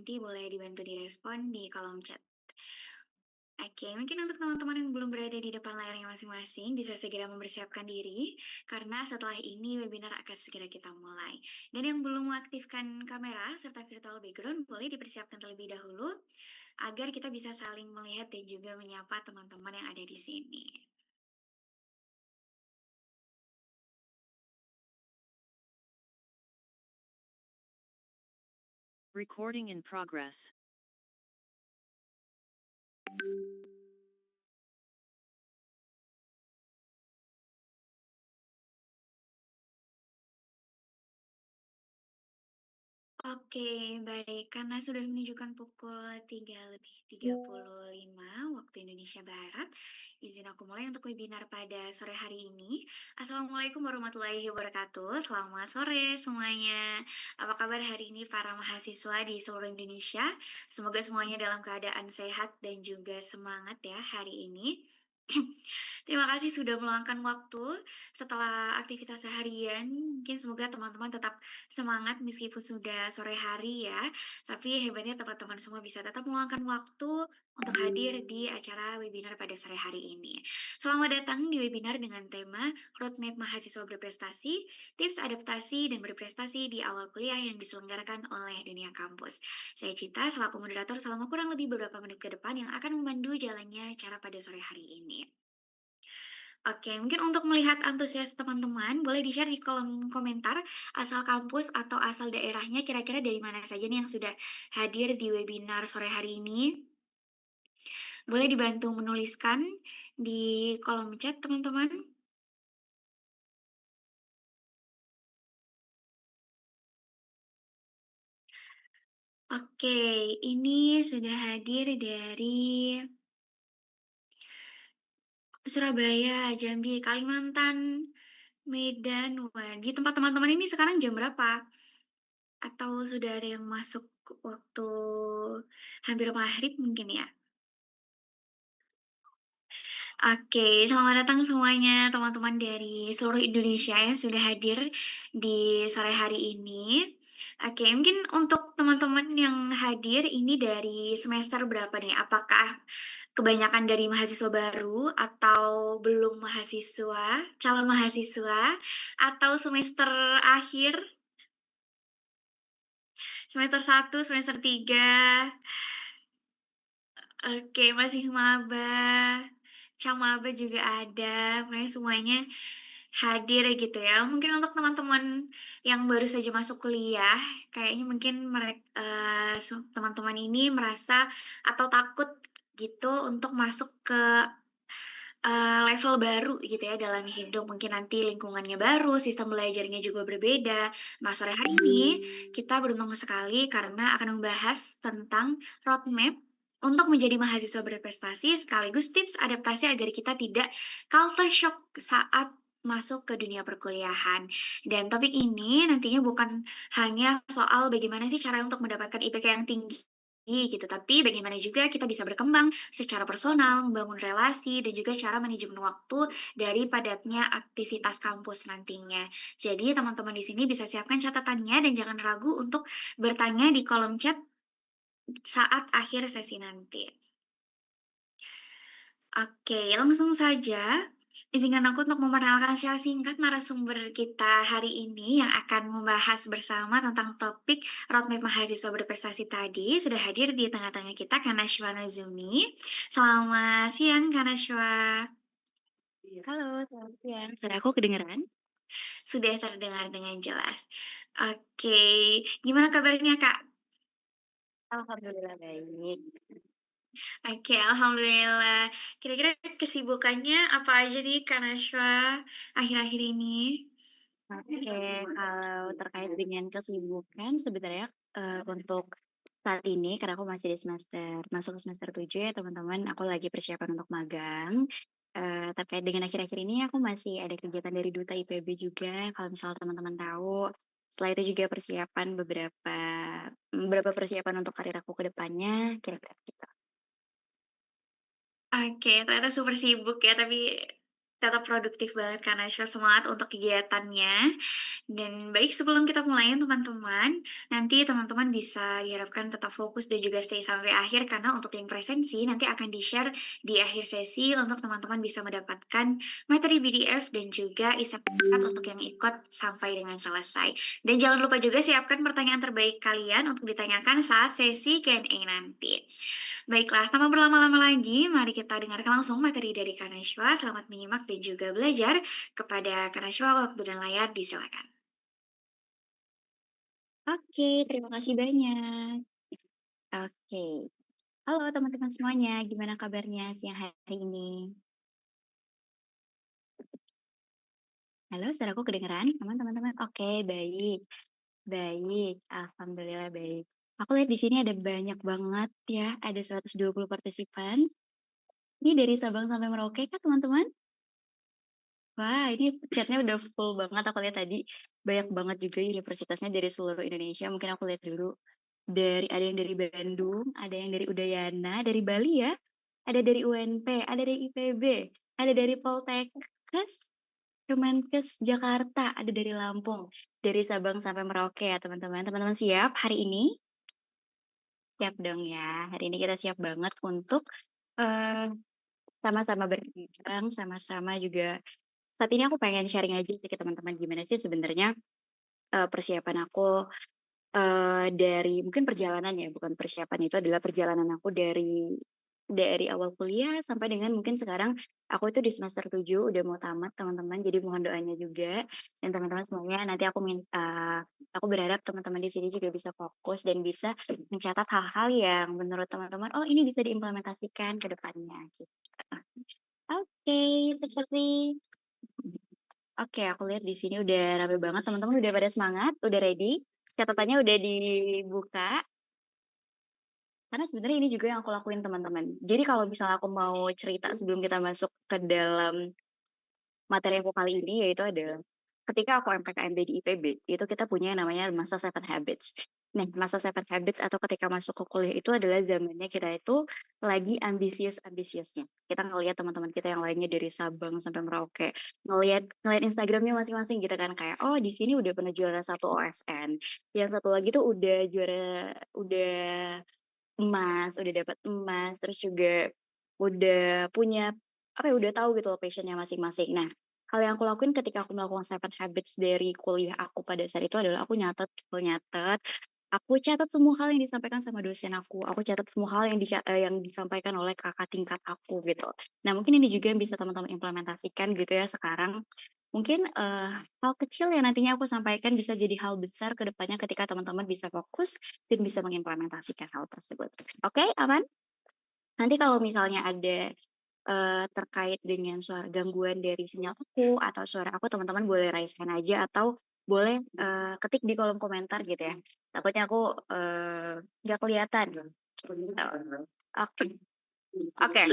nanti boleh dibantu direspon di kolom chat. Oke, mungkin untuk teman-teman yang belum berada di depan layarnya masing-masing bisa segera mempersiapkan diri karena setelah ini webinar akan segera kita mulai. Dan yang belum mengaktifkan kamera serta virtual background boleh dipersiapkan terlebih dahulu agar kita bisa saling melihat dan juga menyapa teman-teman yang ada di sini. Recording in progress. Oke, baik. Karena sudah menunjukkan pukul 3:35 waktu Indonesia Barat, izin aku mulai untuk webinar pada sore hari ini. Assalamualaikum warahmatullahi wabarakatuh. Selamat sore semuanya. Apa kabar hari ini para mahasiswa di seluruh Indonesia? Semoga semuanya dalam keadaan sehat dan juga semangat ya hari ini. Terima kasih sudah meluangkan waktu setelah aktivitas seharian. Mungkin semoga teman-teman tetap semangat meskipun sudah sore hari ya. Tapi hebatnya teman-teman semua bisa tetap meluangkan waktu untuk hadir di acara webinar pada sore hari ini. Selamat datang di webinar dengan tema Roadmap Mahasiswa Berprestasi, Tips Adaptasi dan Berprestasi di Awal Kuliah yang diselenggarakan oleh Dunia Kampus. Saya Cita, selaku moderator selama kurang lebih beberapa menit ke depan yang akan memandu jalannya acara pada sore hari ini. Oke, mungkin untuk melihat antusias teman-teman, boleh di-share di kolom komentar asal kampus atau asal daerahnya kira-kira dari mana saja nih yang sudah hadir di webinar sore hari ini. Boleh dibantu menuliskan di kolom chat teman-teman. Oke, ini sudah hadir dari Surabaya, Jambi, Kalimantan, Medan. Wah, di tempat teman-teman ini sekarang jam berapa? Atau sudah ada yang masuk waktu hampir maghrib mungkin ya? Oke, selamat datang semuanya teman-teman dari seluruh Indonesia yang sudah hadir di sore hari ini. Oke, mungkin untuk teman-teman yang hadir ini dari semester berapa nih? Apakah kebanyakan dari mahasiswa baru atau belum mahasiswa, calon mahasiswa, atau semester akhir, semester 1, semester 3? Oke, masih maba, Camaba juga ada, pokoknya semuanya hadir gitu ya. Mungkin untuk teman-teman yang baru saja masuk kuliah, kayaknya mungkin teman-teman ini merasa atau takut gitu untuk masuk ke level baru gitu ya dalam hidup. Mungkin nanti lingkungannya baru, sistem belajarnya juga berbeda. Nah, sore hari ini kita beruntung sekali karena akan membahas tentang roadmap untuk menjadi mahasiswa berprestasi sekaligus tips adaptasi agar kita tidak culture shock saat masuk ke dunia perkuliahan. Dan topik ini nantinya bukan hanya soal bagaimana sih cara untuk mendapatkan IPK yang tinggi gitu, tapi bagaimana juga kita bisa berkembang secara personal, membangun relasi, dan juga cara manajemen waktu dari padatnya aktivitas kampus nantinya. Jadi teman-teman di sini bisa siapkan catatannya dan jangan ragu untuk bertanya di kolom chat saat akhir sesi nanti. Oke, langsung saja. Izinkan aku untuk memperkenalkan secara singkat narasumber kita hari ini yang akan membahas bersama tentang topik roadmap mahasiswa berprestasi tadi. Sudah hadir di tengah-tengah kita Kanashwa Nozumi. Selamat siang Kanashwa. Halo, selamat siang. Suara aku kedengeran? Sudah terdengar dengan jelas. Oke, gimana kabarnya Kak? Alhamdulillah baik. Oke, alhamdulillah. Kira-kira kesibukannya apa aja nih Kanashwa akhir-akhir ini? Oke, kalau terkait dengan kesibukan sebenarnya untuk saat ini karena aku masih di masuk ke semester 7 ya teman-teman, aku lagi persiapan untuk magang. Terkait dengan akhir-akhir ini aku masih ada kegiatan dari Duta IPB juga kalau misalnya teman-teman tahu. Setelah itu juga persiapan beberapa persiapan untuk karir aku ke depannya, kira-kira gitu. Oke, ternyata super sibuk ya, tapi Tetap produktif banget Kak Najwa, semangat untuk kegiatannya. Dan baik sebelum kita mulai teman-teman, nanti teman-teman bisa diharapkan tetap fokus dan juga stay sampai akhir karena untuk yang presensi nanti akan di-share di akhir sesi untuk teman-teman bisa mendapatkan materi PDF dan juga isyarat untuk yang ikut sampai dengan selesai. Dan jangan lupa juga siapkan pertanyaan terbaik kalian untuk ditanyakan saat sesi Q&A nanti. Baiklah, tanpa berlama-lama lagi, mari kita dengarkan langsung materi dari Kaneshwa. Selamat menyimak dan juga belajar. Kepada Kaneshwa, waktu dan layar disilakan. Oke, terima kasih banyak. Oke. Halo teman-teman semuanya, gimana kabarnya siang hari ini? Halo, suaraku kedengeran? Aman teman-teman? Oke, baik. Baik, alhamdulillah baik. Aku lihat di sini ada banyak banget ya, ada 120 partisipan. Ini dari Sabang sampai Merauke kan teman-teman? Wah, ini chatnya udah full banget aku lihat tadi. Banyak banget juga universitasnya dari seluruh Indonesia. Mungkin aku lihat dulu. Ada yang dari Bandung, ada yang dari Udayana, dari Bali ya. Ada dari UNP, ada dari IPB, ada dari Poltekkes, Kemenkes Jakarta, ada dari Lampung, dari Sabang sampai Merauke ya teman-teman. Teman-teman siap hari ini? Siap dong ya. Hari ini kita siap banget untuk eh, sama-sama berbincang, sama-sama juga. Saat ini aku pengen sharing aja sih ke teman-teman gimana sih sebenarnya persiapan aku dari mungkin perjalanan ya, bukan persiapan itu adalah perjalanan aku dari awal kuliah sampai dengan mungkin sekarang aku itu di semester 7 udah mau tamat teman-teman, jadi mohon doanya juga dan teman-teman semuanya nanti aku berharap teman-teman di sini juga bisa fokus dan bisa mencatat hal-hal yang menurut teman-teman, "Oh ini bisa diimplementasikan ke depannya," gitu. Oke, seperti oke aku lihat di sini udah rame banget teman-teman udah pada semangat, udah ready, catatannya udah dibuka. Karena sebenarnya ini juga yang aku lakuin teman-teman. Jadi kalau misalnya aku mau cerita sebelum kita masuk ke dalam materi aku kali ini yaitu adalah ketika aku MPKMB di IPB, itu kita punya yang namanya masa Seven Habits. Nah, masa Seven Habits atau ketika masuk ke kuliah itu adalah zamannya kita itu lagi ambisius-ambisiusnya. Kita ngelihat teman-teman kita yang lainnya dari Sabang sampai Merauke, ngelihat Instagramnya masing-masing gitu kan kayak oh di sini udah pernah juara satu OSN, yang satu lagi tuh udah emas, udah dapat emas, terus juga udah punya, apa ya, udah tahu gitu loh passion-nya masing-masing. Nah, hal yang aku lakuin ketika aku melakukan Seven Habits dari kuliah aku pada saat itu adalah aku catat semua hal yang disampaikan sama dosen aku catat semua hal yang disampaikan oleh kakak tingkat aku gitu. Nah, mungkin ini juga yang bisa teman-teman implementasikan gitu ya sekarang. Mungkin, hal kecil yang nantinya aku sampaikan bisa jadi hal besar ke depannya ketika teman-teman bisa fokus dan bisa mengimplementasikan hal tersebut. Oke, aman? Nanti kalau misalnya ada, terkait dengan suara gangguan dari sinyal aku atau suara aku, teman-teman boleh raise hand aja atau boleh, ketik di kolom komentar gitu ya. Takutnya aku, nggak kelihatan gitu. Oke oke.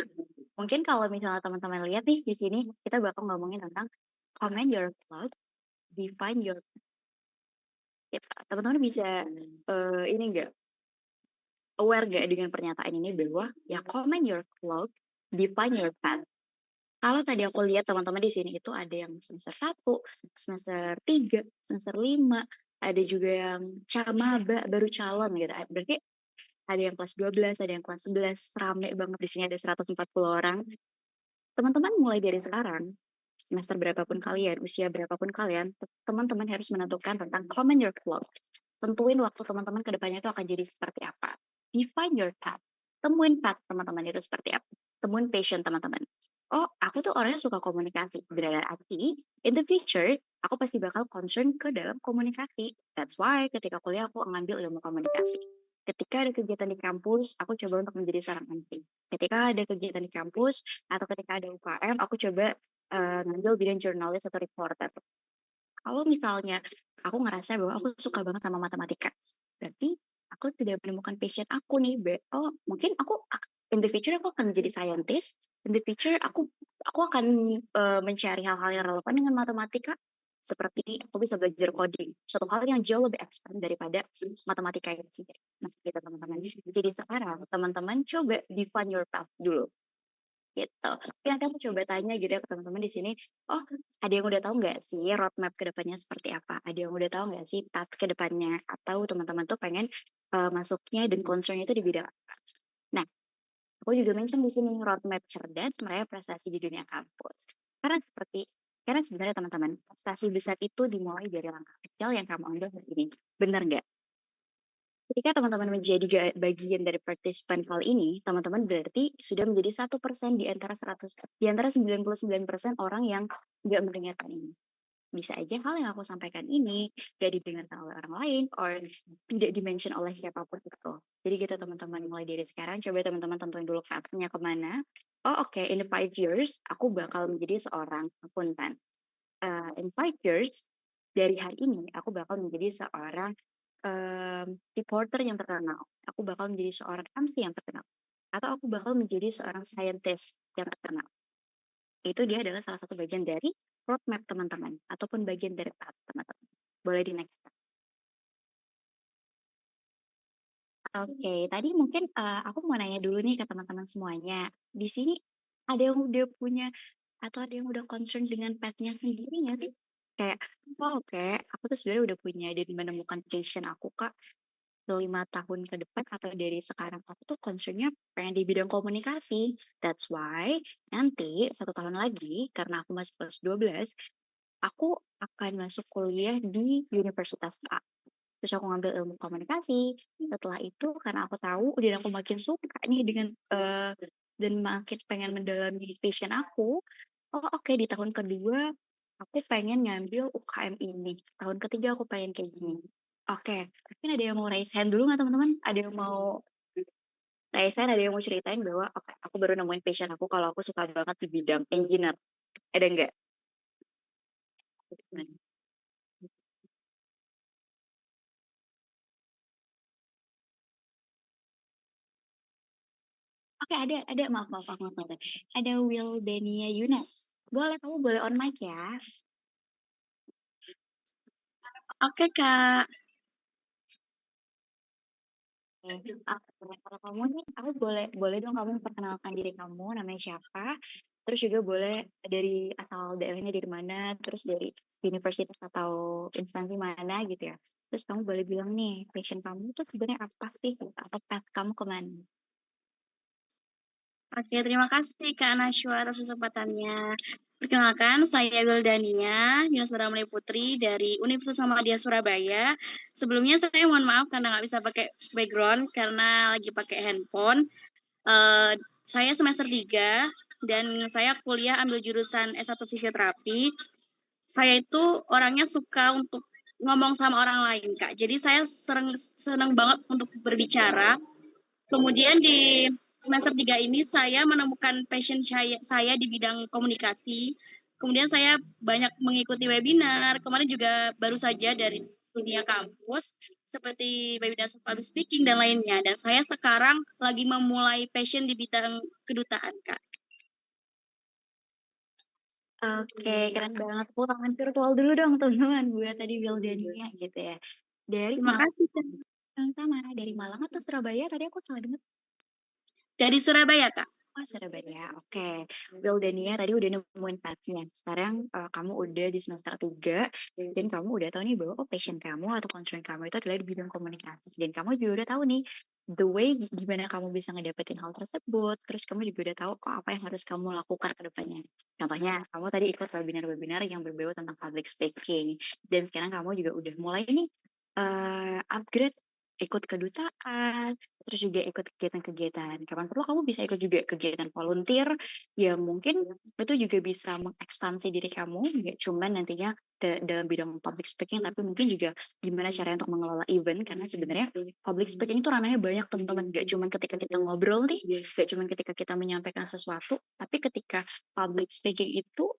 Mungkin kalau misalnya teman-teman lihat nih di sini, kita bakal ngomongin tentang comment your cloud, define your gitu. Teman-teman bisa, ini nggak, aware nggak dengan pernyataan ini bahwa ya comment your cloud, define your path. Kalau tadi aku lihat teman-teman di sini itu ada yang semester 1, semester 3, semester 5, ada juga yang maba, baru calon gitu. Berarti ada yang kelas 12, ada yang kelas 11, rame banget di sini ada 140 orang. Teman-teman mulai dari sekarang, semester berapapun kalian, usia berapapun kalian, teman-teman harus menentukan tentang comment your cloud. Tentuin waktu teman-teman ke depannya itu akan jadi seperti apa. Define your path. Temuin path teman-teman itu seperti apa. Temuin passion teman-teman. Oh, aku tuh orangnya suka komunikasi. Berarti, in the future, aku pasti bakal concern ke dalam komunikasi. That's why ketika kuliah aku ngambil ilmu komunikasi. Ketika ada kegiatan di kampus, aku coba untuk menjadi seorang MC. Ketika ada kegiatan di kampus, atau ketika ada UKM, aku coba ngambil bidang jurnalis atau reporter. Kalau misalnya aku ngerasa bahwa aku suka banget sama matematika, berarti aku sudah menemukan passion aku nih, oh mungkin in the future aku akan menjadi scientist, in the future aku akan, mencari hal-hal yang relevan dengan matematika, seperti aku bisa belajar coding, suatu hal yang jauh lebih expert daripada matematika itu sendiri. Nah gitu teman-teman. Jadi sekarang teman-teman coba define your path dulu. gitu. Tapi nanti aku coba tanya gitu ya ke teman-teman di sini, oh ada yang udah tahu nggak sih roadmap ke depannya seperti apa? Ada yang udah tahu nggak sih path ke depannya? Atau teman-teman tuh pengen, masuknya dan concern-nya itu di bidang apa? Nah, aku juga mention di sini roadmap cerdas meraih prestasi di dunia kampus. Karena karena sebenarnya teman-teman, prestasi besar itu dimulai dari langkah kecil yang kamu ambil hari ini. Benar nggak? Ketika teman-teman menjadi bagian dari partisipan kali ini, teman-teman berarti sudah menjadi 1% di antara 99% orang yang nggak mendengarkan ini. Bisa aja hal yang aku sampaikan ini nggak didengarkan oleh orang lain or tidak di-mention oleh siapapun itu. Jadi gitu teman-teman, mulai dari sekarang coba teman-teman tentuin dulu path-nya kemana. Oh oke, in 5 years aku bakal menjadi seorang akuntan. In 5 years dari hari ini aku bakal menjadi seorang reporter yang terkenal. Aku bakal menjadi seorang MC yang terkenal. Atau aku bakal menjadi seorang scientist yang terkenal. Itu dia adalah salah satu bagian dari roadmap teman-teman ataupun bagian dari path teman-teman. Boleh di next. Oke, tadi mungkin, aku mau nanya dulu nih ke teman-teman semuanya. Di sini ada yang udah punya atau ada yang udah concern dengan path-nya sendiri nggak sih? Kayak, "Oh oke, aku tuh sebenarnya udah punya dan menemukan passion aku, Kak, 5 tahun ke depan atau dari sekarang aku tuh concern-nya pengen di bidang komunikasi. That's why nanti 1 tahun lagi karena aku masih kelas 12, aku akan masuk kuliah di universitas A. Terus aku ngambil ilmu komunikasi. Setelah itu karena aku tahu dan aku makin suka nih dengan, dan makin pengen mendalami passion aku, oh oke di tahun kedua aku pengen ngambil UKM ini, tahun ketiga aku pengen kayak gini. Oke, mungkin ada yang mau raise hand dulu nggak teman-teman? Ada yang mau raise hand, ada yang mau ceritain bahwa, "Oke, aku baru nemuin passion aku kalau aku suka banget di bidang engineer." Ada nggak? Oke ada, maaf maaf aku nggak kelihatan. Ada Wildenia Yunas. Boleh, kamu boleh on mic ya. Oke, Kak. Oke, kalau kamu nih, aku boleh boleh dong kamu memperkenalkan diri kamu, namanya siapa, terus juga boleh dari asal daerahnya dari mana, terus dari universitas atau instansi mana gitu ya. Terus kamu boleh bilang nih, passion kamu tuh sebenarnya apa sih gitu, atau path kamu kemana? Oke, terima kasih Kak Nashwa atas kesempatannya. Perkenalkan, saya Wildania Yunus Baramali Putri dari Universitas Muhammadiyah Surabaya. Sebelumnya saya mohon maaf karena nggak bisa pakai background karena lagi pakai handphone. Saya semester 3 dan saya kuliah ambil jurusan S1 Fisioterapi. Saya itu orangnya suka untuk ngomong sama orang lain, Kak. Jadi saya senang banget untuk berbicara. Kemudian di semester 3 ini saya menemukan passion saya di bidang komunikasi. Kemudian saya banyak mengikuti webinar. Kemarin juga baru saja dari dunia kampus seperti webinar public speaking dan lainnya. Dan saya sekarang lagi memulai passion di bidang kedutaan, Kak. Oke, keren banget. Tepuk tangan virtual dulu dong teman-teman buat tadi Wildania gitu ya. Dari Terima Malang, kasih, Kak. sama dari Malang atau Surabaya? Tadi aku salah dengar. Dari Surabaya, Kak. Oh, Surabaya, oke. Wildania tadi udah nemuin path-nya. Sekarang kamu udah di semester 3 dan kamu udah tahu nih bahwa passion kamu atau concern kamu itu adalah di bidang komunikasi. Dan kamu juga udah tahu nih the way gimana kamu bisa ngedapetin hal tersebut. Terus kamu juga udah tahu kok apa yang harus kamu lakukan ke depannya. Contohnya, kamu tadi ikut webinar-webinar yang berbau tentang public speaking. Dan sekarang kamu juga udah mulai nih upgrade ikut kedutaan, terus juga ikut kegiatan-kegiatan. Kapan perlu kamu bisa ikut juga kegiatan volunteer yang mungkin itu juga bisa mengekspansi diri kamu, nggak cuma nantinya dalam bidang public speaking, tapi mungkin juga gimana caranya untuk mengelola event, karena sebenarnya public speaking itu ranahnya banyak teman-teman, nggak cuma ketika kita ngobrol nih, nggak cuma ketika kita menyampaikan sesuatu, tapi ketika public speaking itu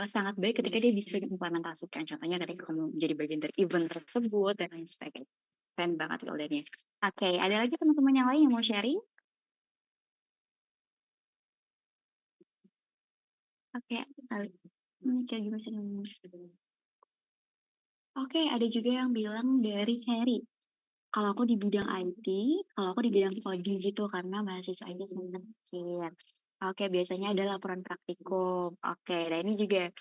sangat baik ketika dia bisa diimplementasikan. Contohnya ketika kamu menjadi bagian dari event tersebut dan lain sebagainya. Keren banget Goldennya. Oke, ada lagi teman-teman yang lain yang mau sharing? Oke, kayak gimana sih namanya? Oke, ada juga yang bilang dari Harry. Kalau aku di bidang IT, kalau aku di bidang coding gitu karena mahasiswa IT semester akhir. Oke, biasanya ada laporan praktikum. Oke, nah ini juga,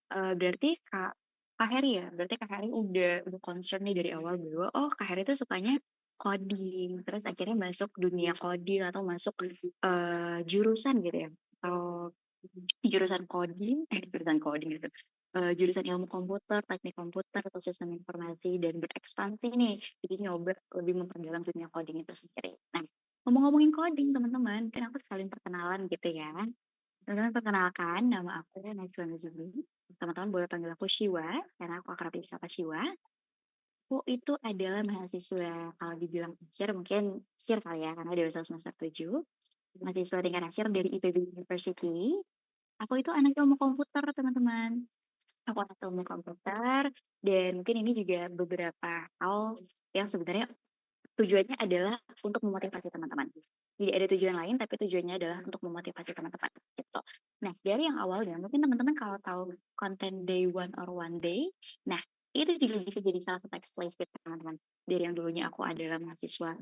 berarti Kak Heri ya? Berarti Kak Heri udah concern nih dari awal bahwa, oh Kak Heri tuh sukanya coding, terus akhirnya masuk dunia coding atau masuk, jurusan gitu ya? Atau jurusan coding gitu, jurusan ilmu komputer, teknik komputer, atau sistem informasi dan berekspansi nih, jadi nyoba lebih memperdalam dunia coding itu sendiri. Nah, ngomong-ngomongin coding teman-teman, kan aku sekalian perkenalan gitu ya. Teman-teman perkenalkan, nama aku Najwa Nazumi, teman-teman boleh panggil aku Shiwa, karena aku akrab disapa Shiwa. Aku itu adalah mahasiswa, kalau dibilang akhir mungkin akhir kali ya, karena udah masuk semester 7, mahasiswa tingkat akhir dari IPB University. Aku itu anak ilmu komputer, teman-teman. Aku anak ilmu komputer, dan mungkin ini juga beberapa hal yang sebenarnya tujuannya adalah untuk memotivasi teman-teman. Tidak ada tujuan lain, tapi tujuannya adalah untuk memotivasi teman-teman, gitu. Nah, dari yang awalnya, mungkin teman-teman kalau tahu konten day one or one day, nah, itu juga bisa jadi salah satu eksplisit, teman-teman. Dari yang dulunya aku adalah mahasiswa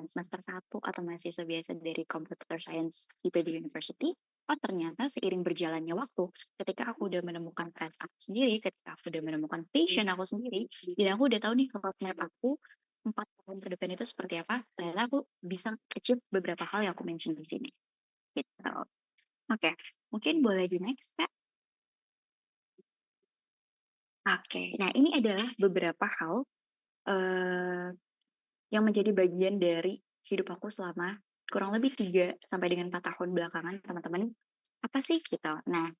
semester 1 atau mahasiswa biasa dari Computer Science IPB University, oh ternyata seiring berjalannya waktu, ketika aku udah menemukan path aku sendiri, ketika aku udah menemukan passion aku sendiri, dan aku udah tahu nih roadmap aku 4 tahun ke depan itu seperti apa, ternyata aku bisa achieve beberapa hal yang aku mention di sini. Gitu. Oke, mungkin boleh di next, Kak. Oke, nah ini adalah beberapa hal eh, yang menjadi bagian dari hidup aku selama kurang lebih 3 sampai dengan 4 tahun belakangan, teman-teman. Apa sih gitu? Nah,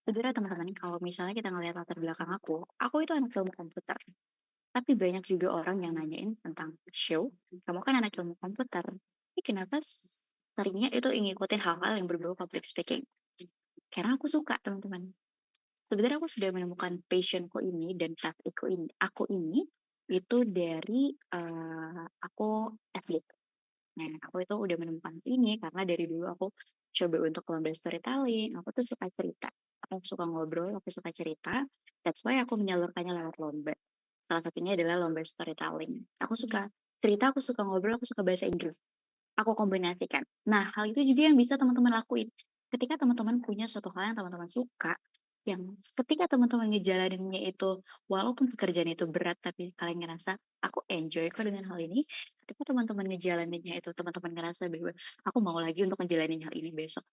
sebenarnya teman-teman kalau misalnya kita ngelihat latar belakang aku itu anak ilmu komputer. Tapi banyak juga orang yang nanyain tentang, "Show, kamu kan anak ilmu komputer, tapi kenapa seringnya itu ngikutin hal-hal yang berbau public speaking?" Karena aku suka, teman-teman. Sebenarnya aku sudah menemukan passion-ku ini dan path aku ini itu dari, aku SD. Nah, aku itu udah menemukan ini karena dari dulu aku coba untuk lomba storytelling, aku tuh suka cerita, aku suka ngobrol, aku suka cerita, that's why aku menyalurkannya lewat lomba. Salah satunya adalah lomba storytelling. Aku suka cerita, aku suka ngobrol, aku suka bahasa Inggris. Aku kombinasikan. Nah, hal itu juga yang bisa teman-teman lakuin. Ketika teman-teman punya suatu hal yang teman-teman suka, yang ketika teman-teman ngejalaninnya itu, walaupun pekerjaan itu berat, tapi kalian ngerasa, aku enjoy kok dengan hal ini. Ketika teman-teman ngejalaninnya itu, teman-teman ngerasa bahwa aku mau lagi untuk ngejalanin hal ini besok,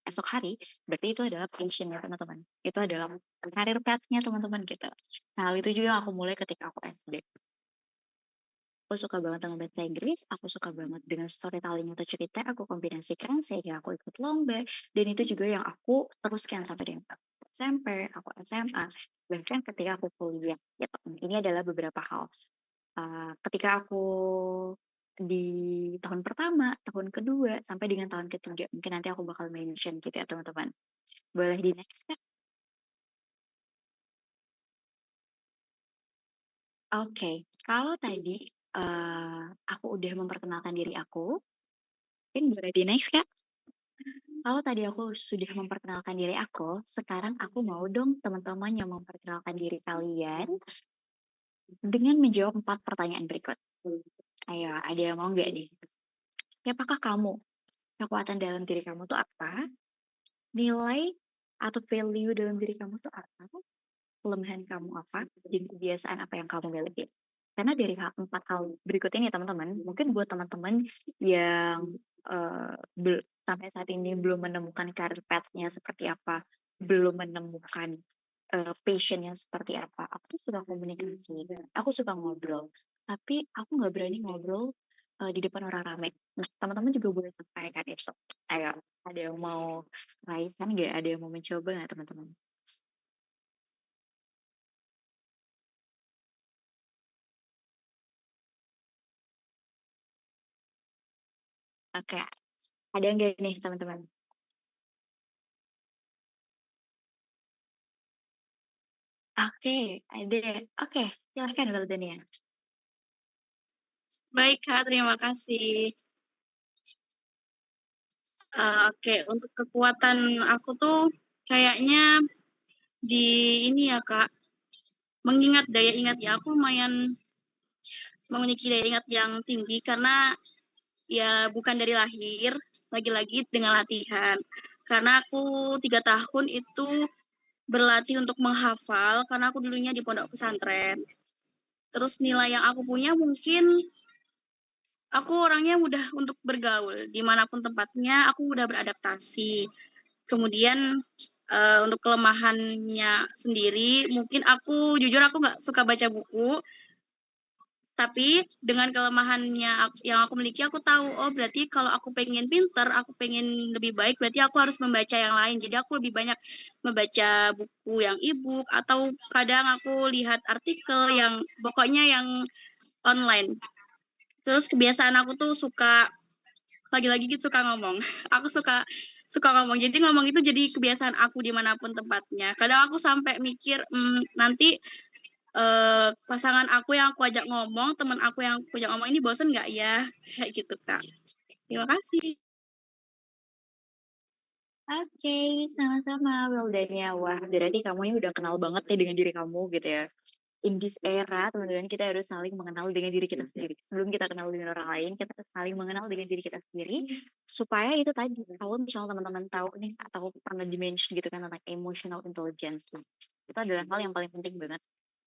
esok hari, berarti itu adalah passion ya teman-teman. Itu adalah karir path-nya teman-teman gitu. Nah, hal itu juga yang aku mulai ketika aku SD. Aku suka banget dengan bahasa Inggris, aku suka banget dengan storytelling atau cerita, aku kombinasikan sehingga aku ikut lomba, dan itu juga yang aku teruskan sampai dengan aku SMP, aku SMA, bahkan ketika aku kuliah, gitu. Ini adalah beberapa hal. Ketika aku di tahun pertama, tahun kedua, sampai dengan tahun ketiga, mungkin nanti aku bakal mention gitu ya teman-teman. Boleh di next Kak? Oke, kalau tadi aku udah memperkenalkan diri aku, mungkin boleh di next Kak? Kalau tadi aku sudah memperkenalkan diri aku, sekarang aku mau dong teman-teman yang memperkenalkan diri kalian dengan menjawab 4 pertanyaan berikut. Ayo, ada yang mau nggak nih? Siapakah kamu? Kekuatan dalam diri kamu tuh apa? Nilai atau value dalam diri kamu tuh apa? Kelemahan kamu apa? Dan kebiasaan apa yang kamu miliki? Karena dari 4 hal berikut ini teman-teman, mungkin buat teman-teman yang sampai saat ini belum menemukan career path-nya seperti apa, belum menemukan passion-nya seperti apa. Aku tuh suka komunikasi, aku suka ngobrol, tapi aku nggak berani ngobrol di depan orang ramai. Nah, teman-teman juga boleh sampaikan itu. Ayo, ada yang mau raise hand nggak? Ada yang mau mencoba nggak teman-teman? Oke, ada nggak nih teman-teman? Oke, ada. Oke, silahkan Wildania. Baik, Kak, terima kasih. Oke, untuk kekuatan aku tuh kayaknya di ini ya, Kak, mengingat daya ingat ya, aku lumayan memiliki daya ingat yang tinggi karena ya bukan dari lahir, lagi-lagi dengan latihan. Karena aku 3 tahun itu berlatih untuk menghafal, karena aku dulunya di pondok pesantren. Terus nilai yang aku punya mungkin aku orangnya mudah untuk bergaul, dimanapun tempatnya aku mudah beradaptasi. Kemudian, untuk kelemahannya sendiri, mungkin jujur aku nggak suka baca buku, tapi dengan kelemahannya yang aku miliki, aku tahu, oh berarti kalau aku pengen pinter, aku pengen lebih baik, berarti aku harus membaca yang lain. Jadi aku lebih banyak membaca buku yang e-book atau kadang aku lihat artikel yang pokoknya yang online. Terus kebiasaan aku tuh lagi-lagi suka ngomong. Aku suka ngomong. Jadi ngomong itu jadi kebiasaan aku dimanapun tempatnya. Kadang aku sampai mikir, nanti pasangan aku yang aku ajak ngomong, teman aku yang aku ajak ngomong ini bosen nggak ya? Kayak gitu, Kak. Terima kasih. Oke, sama-sama. Well done ya. Wah, berarti kamu ini udah kenal banget nih dengan diri kamu gitu ya. In this era, teman-teman, kita harus saling mengenal dengan diri kita sendiri. Sebelum kita kenal dengan orang lain, kita harus saling mengenal dengan diri kita sendiri. Supaya itu tadi, kalau misalnya teman-teman tahu nih, atau pernah dimention gitu kan tentang emotional intelligence. Nah, itu adalah hal yang paling penting banget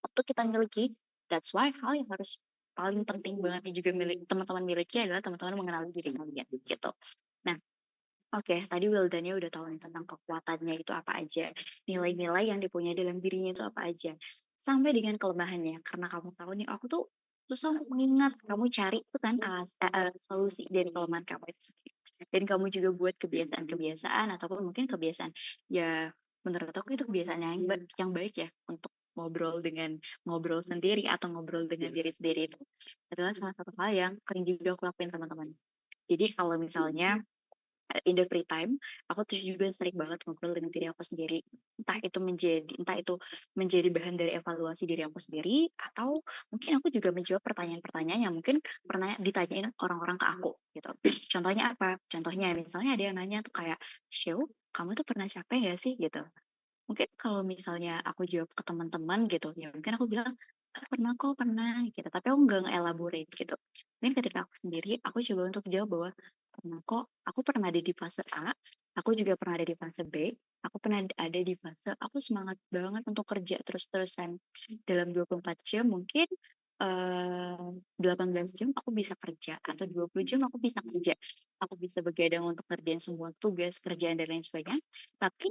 untuk kita miliki. That's why hal yang harus paling penting banget nih juga teman-teman miliki adalah teman-teman mengenali diri kalian gitu. Nah, oke, tadi Wildanya udah tahu nih tentang kekuatannya itu apa aja, nilai-nilai yang dipunyai dalam dirinya itu apa aja, sampai dengan kelemahannya. Karena kamu tahu nih, aku tuh susah untuk mengingat. Kamu cari itu kan solusi dari kelemahan kamu itu sendiri. Dan kamu juga buat kebiasaan-kebiasaan ataupun mungkin kebiasaan ya menurut aku itu kebiasaan yang baik ya untuk ngobrol sendiri atau ngobrol dengan diri sendiri itu adalah salah satu hal yang sering juga aku lakuin teman-teman. Jadi kalau misalnya in the free time, aku tuh juga sering banget ngobrol dengan diri aku sendiri. Entah itu menjadi bahan dari evaluasi diri aku sendiri, atau mungkin aku juga menjawab pertanyaan-pertanyaan yang mungkin pernah ditanyain orang-orang ke aku gitu. Contohnya apa? Contohnya misalnya ada yang nanya tuh kayak, "Shew, kamu tuh pernah capek nggak sih?" Gitu. Mungkin kalau misalnya aku jawab ke teman-teman gitu, ya mungkin aku bilang, pernah kok, pernah," gitu. Tapi aku nggak nge-elaborate gitu. Mungkin ketika aku sendiri, aku coba untuk jawab bahwa, "Pernah kok, aku pernah ada di fase A, aku juga pernah ada di fase B, aku pernah ada di fase aku semangat banget untuk kerja terus-terusan dalam 24 jam mungkin, 18 jam aku bisa kerja atau 20 jam aku bisa kerja. Aku bisa begadang untuk kerjain semua tugas, kerjaan dan lain sebagainya. Tapi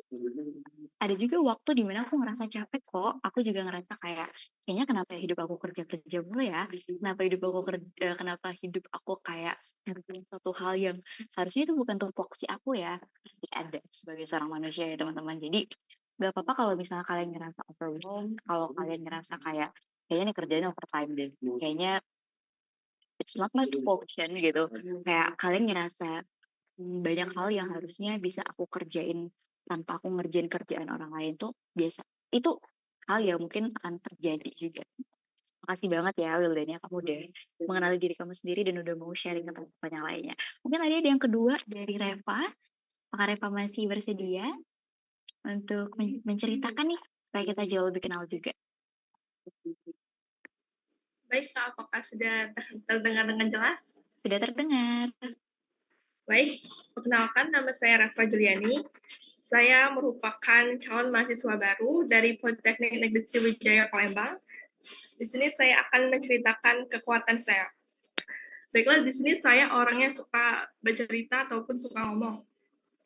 ada juga waktu di mana aku ngerasa capek kok, aku juga ngerasa kayak, kayaknya kenapa hidup aku kerja-kerja mulu ya, kenapa hidup aku kayak ngelakuin suatu hal yang harusnya itu bukan tupoksi aku ya. Pasti ada sebagai seorang manusia ya teman-teman. Jadi nggak apa-apa kalau misalnya kalian ngerasa overwhelmed, kalau kalian ngerasa kayak, kayaknya nih kerjaan overtime deh, kayaknya it's not my tupoction gitu. Kayak kalian ngerasa banyak hal yang harusnya bisa aku kerjain tanpa aku ngerjain kerjaan orang lain tuh biasa. Itu hal yang mungkin akan terjadi juga. Makasih banget ya Wildania, kamu udah mengenali diri kamu sendiri dan udah mau sharing ke teman-teman yang lainnya. Mungkin ada yang kedua dari Reva. Apakah Reva masih bersedia untuk menceritakan nih supaya kita jauh lebih kenal juga? Baik, Kak, apakah sudah terdengar dengan jelas? Sudah terdengar. Baik, perkenalkan nama saya Rafa Juliani. Saya merupakan calon mahasiswa baru dari Politeknik Negeri Sriwijaya Palembang. Di sini saya akan menceritakan kekuatan saya. Baiklah, di sini saya orangnya suka bercerita ataupun suka ngomong.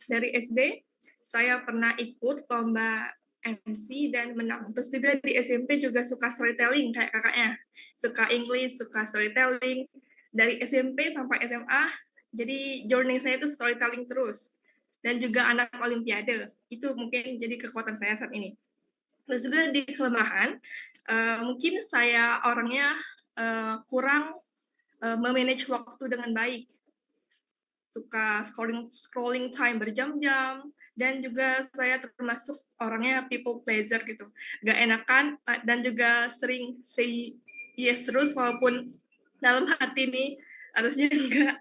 Dari SD, saya pernah ikut lomba MC dan menang. Terus juga di SMP juga suka storytelling kayak kakaknya. Suka English, suka storytelling. Dari SMP sampai SMA, jadi journey saya itu storytelling terus. Dan juga anak olimpiade. Itu mungkin jadi kekuatan saya saat ini. Terus juga di kelemahan, mungkin saya orangnya kurang memanage waktu dengan baik. Suka scrolling time berjam-jam, dan juga saya termasuk orangnya people pleaser gitu. Gak enakan dan juga sering say yes terus walaupun dalam hati nih harusnya enggak.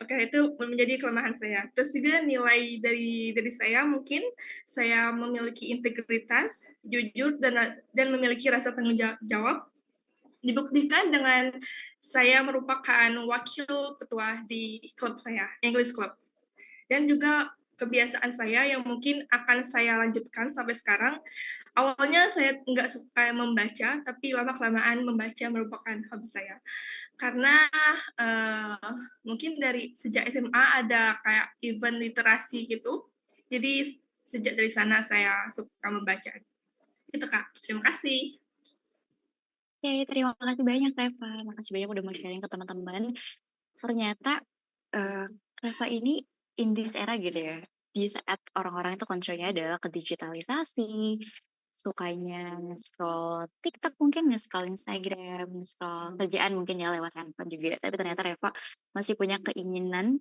Oke, itu menjadi kelemahan saya. Terus juga nilai dari saya mungkin saya memiliki integritas, jujur dan memiliki rasa tanggung jawab. Dibuktikan dengan saya merupakan wakil ketua di klub saya, English Club. Dan juga kebiasaan saya yang mungkin akan saya lanjutkan sampai sekarang. Awalnya saya nggak suka membaca, tapi lama-kelamaan membaca merupakan hobi saya. Karena mungkin dari sejak SMA ada kayak event literasi gitu. Jadi sejak dari sana saya suka membaca. Itu Kak. Terima kasih. Oke, terima kasih banyak Reva. Makasih banyak udah mau sharing ke teman-teman. Ternyata Reva ini in this era gitu ya. Di saat orang-orang itu concernnya adalah ke digitalisasi, sukanya nge-scroll TikTok mungkin, nge-scroll Instagram, nge-scroll kerjaan mungkin ya lewat handphone juga. Tapi ternyata Reva masih punya keinginan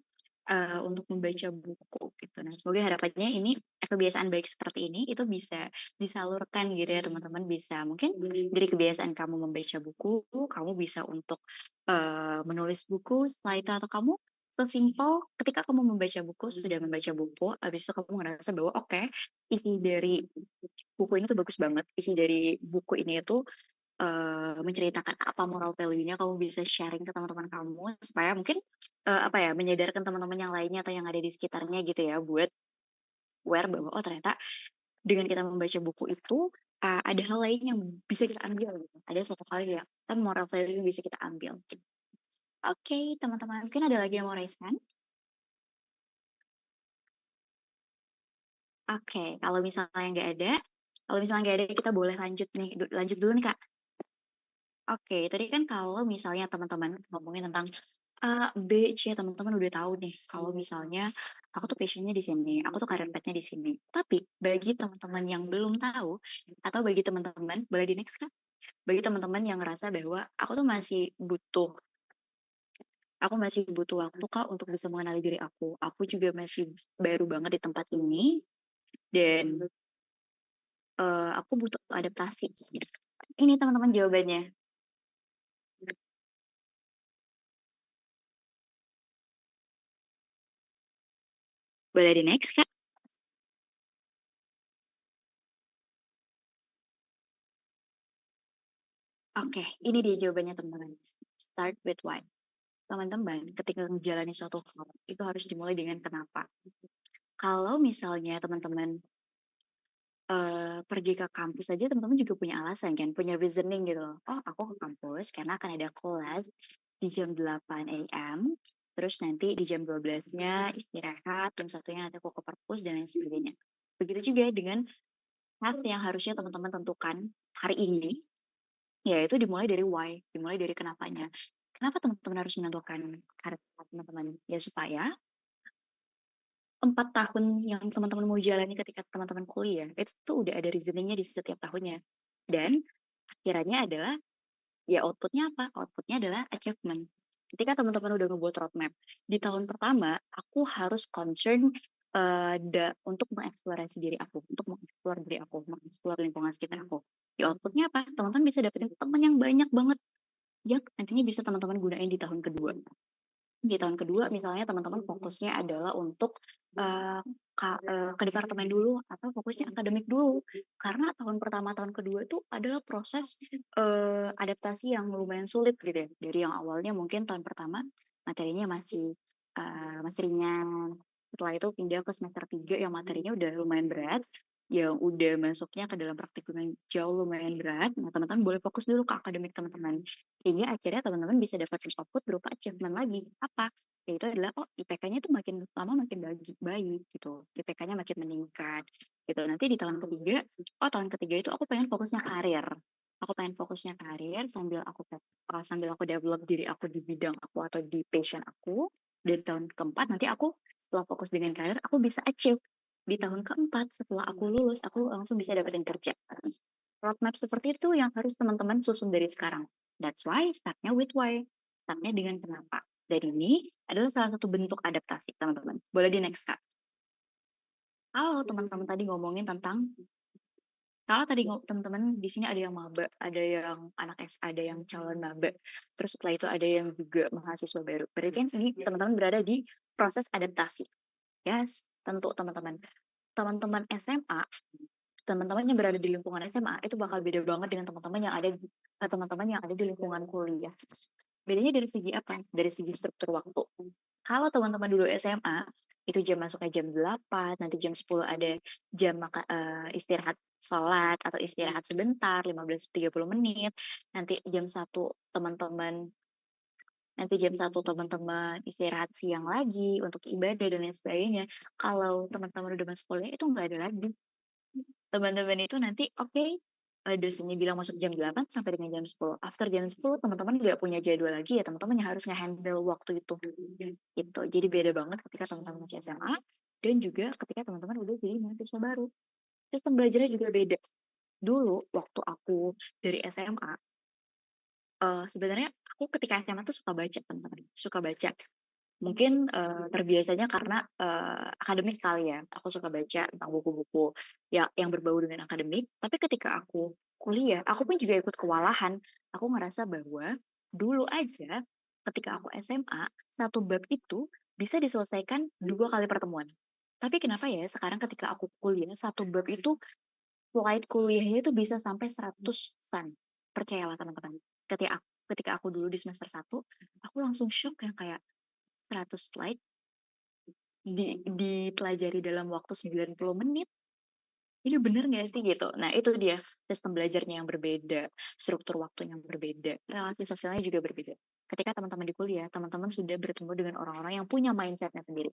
untuk membaca buku gitu. Nah, semoga harapannya ini kebiasaan baik seperti ini itu bisa disalurkan gitu ya teman-teman, bisa mungkin dari kebiasaan kamu membaca buku, kamu bisa untuk menulis buku setelah itu, atau kamu sesimpel ketika kamu membaca buku, sudah membaca buku, habis itu kamu ngerasa bahwa oke, isi dari buku ini tuh bagus banget, isi dari buku ini itu menceritakan apa moral value-nya, kamu bisa sharing ke teman-teman kamu supaya mungkin apa ya, menyadarkan teman-teman yang lainnya atau yang ada di sekitarnya gitu ya, buat aware bahwa oh ternyata dengan kita membaca buku itu ada hal lain yang bisa kita ambil gitu. Ada satu hal yang moral value yang bisa kita ambil. Oke, teman-teman, mungkin ada lagi yang mau raise hand? Oke, kalau misalnya nggak ada, kita boleh lanjut nih, lanjut dulu nih Kak. Oke, tadi kan kalau misalnya teman-teman ngomongin tentang A, B, C, teman-teman udah tahu nih kalau misalnya aku tuh passion-nya di sini, aku tuh career path-nya di sini. Tapi bagi teman-teman yang belum tahu atau bagi teman-teman, boleh di next Kak? Bagi teman-teman yang ngerasa bahwa aku masih butuh waktu Kak untuk bisa mengenali diri aku. Aku juga masih baru banget di tempat ini dan aku butuh adaptasi. Ini teman-teman jawabannya. Boleh di next Kak? Oke, ini dia jawabannya teman-teman. Start with why. Teman-teman, ketika menjalani suatu hal, itu harus dimulai dengan kenapa. Kalau misalnya teman-teman pergi ke kampus aja, teman-teman juga punya alasan kan, punya reasoning gitu loh. Oh, aku ke kampus karena akan ada kelas di jam 8 AM, terus nanti di jam 12-nya istirahat, jam 1-nya nanti aku ke perpus dan lain sebagainya. Begitu juga dengan path yang harusnya teman-teman tentukan hari ini, yaitu dimulai dari why, dimulai dari kenapanya. Kenapa teman-teman harus menentukan karir teman-teman? Ya supaya 4 tahun yang teman-teman mau jalani ketika teman-teman kuliah, itu tuh udah ada reasoning-nya di setiap tahunnya. Dan akhirannya adalah, ya output-nya apa? Output-nya adalah achievement. Ketika teman-teman udah ngebuat roadmap, di tahun pertama aku harus concern untuk mengeksplorasi diri aku, untuk mengeksplor diri aku, mengeksplor lingkungan sekitar aku. Di output-nya apa? Teman-teman bisa dapetin teman yang banyak banget yang nantinya bisa teman-teman gunain di tahun kedua. Di tahun kedua misalnya teman-teman fokusnya adalah untuk ke departemen dulu atau fokusnya akademik dulu. Karena tahun pertama, tahun kedua itu adalah proses adaptasi yang lumayan sulit gitu ya. Dari yang awalnya mungkin tahun pertama materinya masih ringan. Setelah itu pindah ke semester 3 yang materinya udah lumayan berat, yang udah masuknya ke dalam praktikum yang jauh lumayan berat. Nah, teman-teman boleh fokus dulu ke akademik teman-teman. Sehingga akhirnya teman-teman bisa dapat output berupa achievement lagi. Apa? Yaitu adalah, oh IPK-nya itu makin lama makin baik gitu. IPK-nya makin meningkat gitu. Nanti di tahun ketiga, oh tahun ketiga itu aku pengen fokusnya karir. Aku pengen fokusnya karir sambil aku develop diri aku di bidang aku atau di passion aku. Dan tahun keempat nanti aku setelah fokus dengan karir, aku bisa achieve. Di tahun keempat setelah aku lulus, aku langsung bisa dapetin kerja. Roadmap seperti itu yang harus teman-teman susun dari sekarang. That's why startnya with why. Startnya dengan kenapa. Dan ini adalah salah satu bentuk adaptasi, teman-teman. Boleh di next, Kak. Kalau teman-teman tadi ngomongin tentang, kalau tadi teman-teman di sini ada yang maba, ada yang anak S, ada yang calon maba. Terus setelah itu ada yang juga mahasiswa baru. Berarti kan ini teman-teman berada di proses adaptasi. Yes, tentu teman-teman. Teman-teman SMA, teman-teman yang berada di lingkungan SMA itu bakal beda banget dengan teman-teman yang ada di lingkungan kuliah. Bedanya dari segi apa? Dari segi struktur waktu. Kalau teman-teman dulu SMA, itu jam masuknya jam 8, nanti jam 10 ada jam istirahat sholat atau istirahat sebentar 15-30 menit, nanti jam 1 teman-teman teman-teman istirahat siang lagi untuk ibadah dan lain sebagainya. Kalau teman-teman udah masuk kuliah itu nggak ada lagi. Teman-teman itu nanti dosennya bilang masuk jam 8 sampai dengan jam 10. After jam 10 teman-teman nggak punya jadwal lagi ya, teman-teman yang harus nge-handle waktu itu. Gitu. Jadi beda banget ketika teman-teman masih SMA dan juga ketika teman-teman udah jadi mahasiswa baru. Sistem belajarnya juga beda. Dulu waktu aku dari SMA, sebenarnya aku ketika SMA tuh suka baca teman-teman, suka baca. Mungkin terbiasanya karena akademik kali ya. Aku suka baca tentang buku-buku yang berbau dengan akademik. Tapi ketika aku kuliah, aku pun juga ikut kewalahan. Aku ngerasa bahwa dulu aja ketika aku SMA, satu bab itu bisa diselesaikan 2 kali pertemuan. Tapi kenapa ya sekarang ketika aku kuliah, satu bab itu slide kuliahnya itu bisa sampai 100-an. Percayalah teman-teman. Ketika aku dulu di semester 1, aku langsung shock yang kayak 100 slide dipelajari dalam waktu 90 menit. Ini bener nggak sih gitu? Nah itu dia sistem belajarnya yang berbeda, struktur waktunya yang berbeda, relasi sosialnya juga berbeda. Ketika teman-teman di kuliah, teman-teman sudah bertemu dengan orang-orang yang punya mindsetnya sendiri.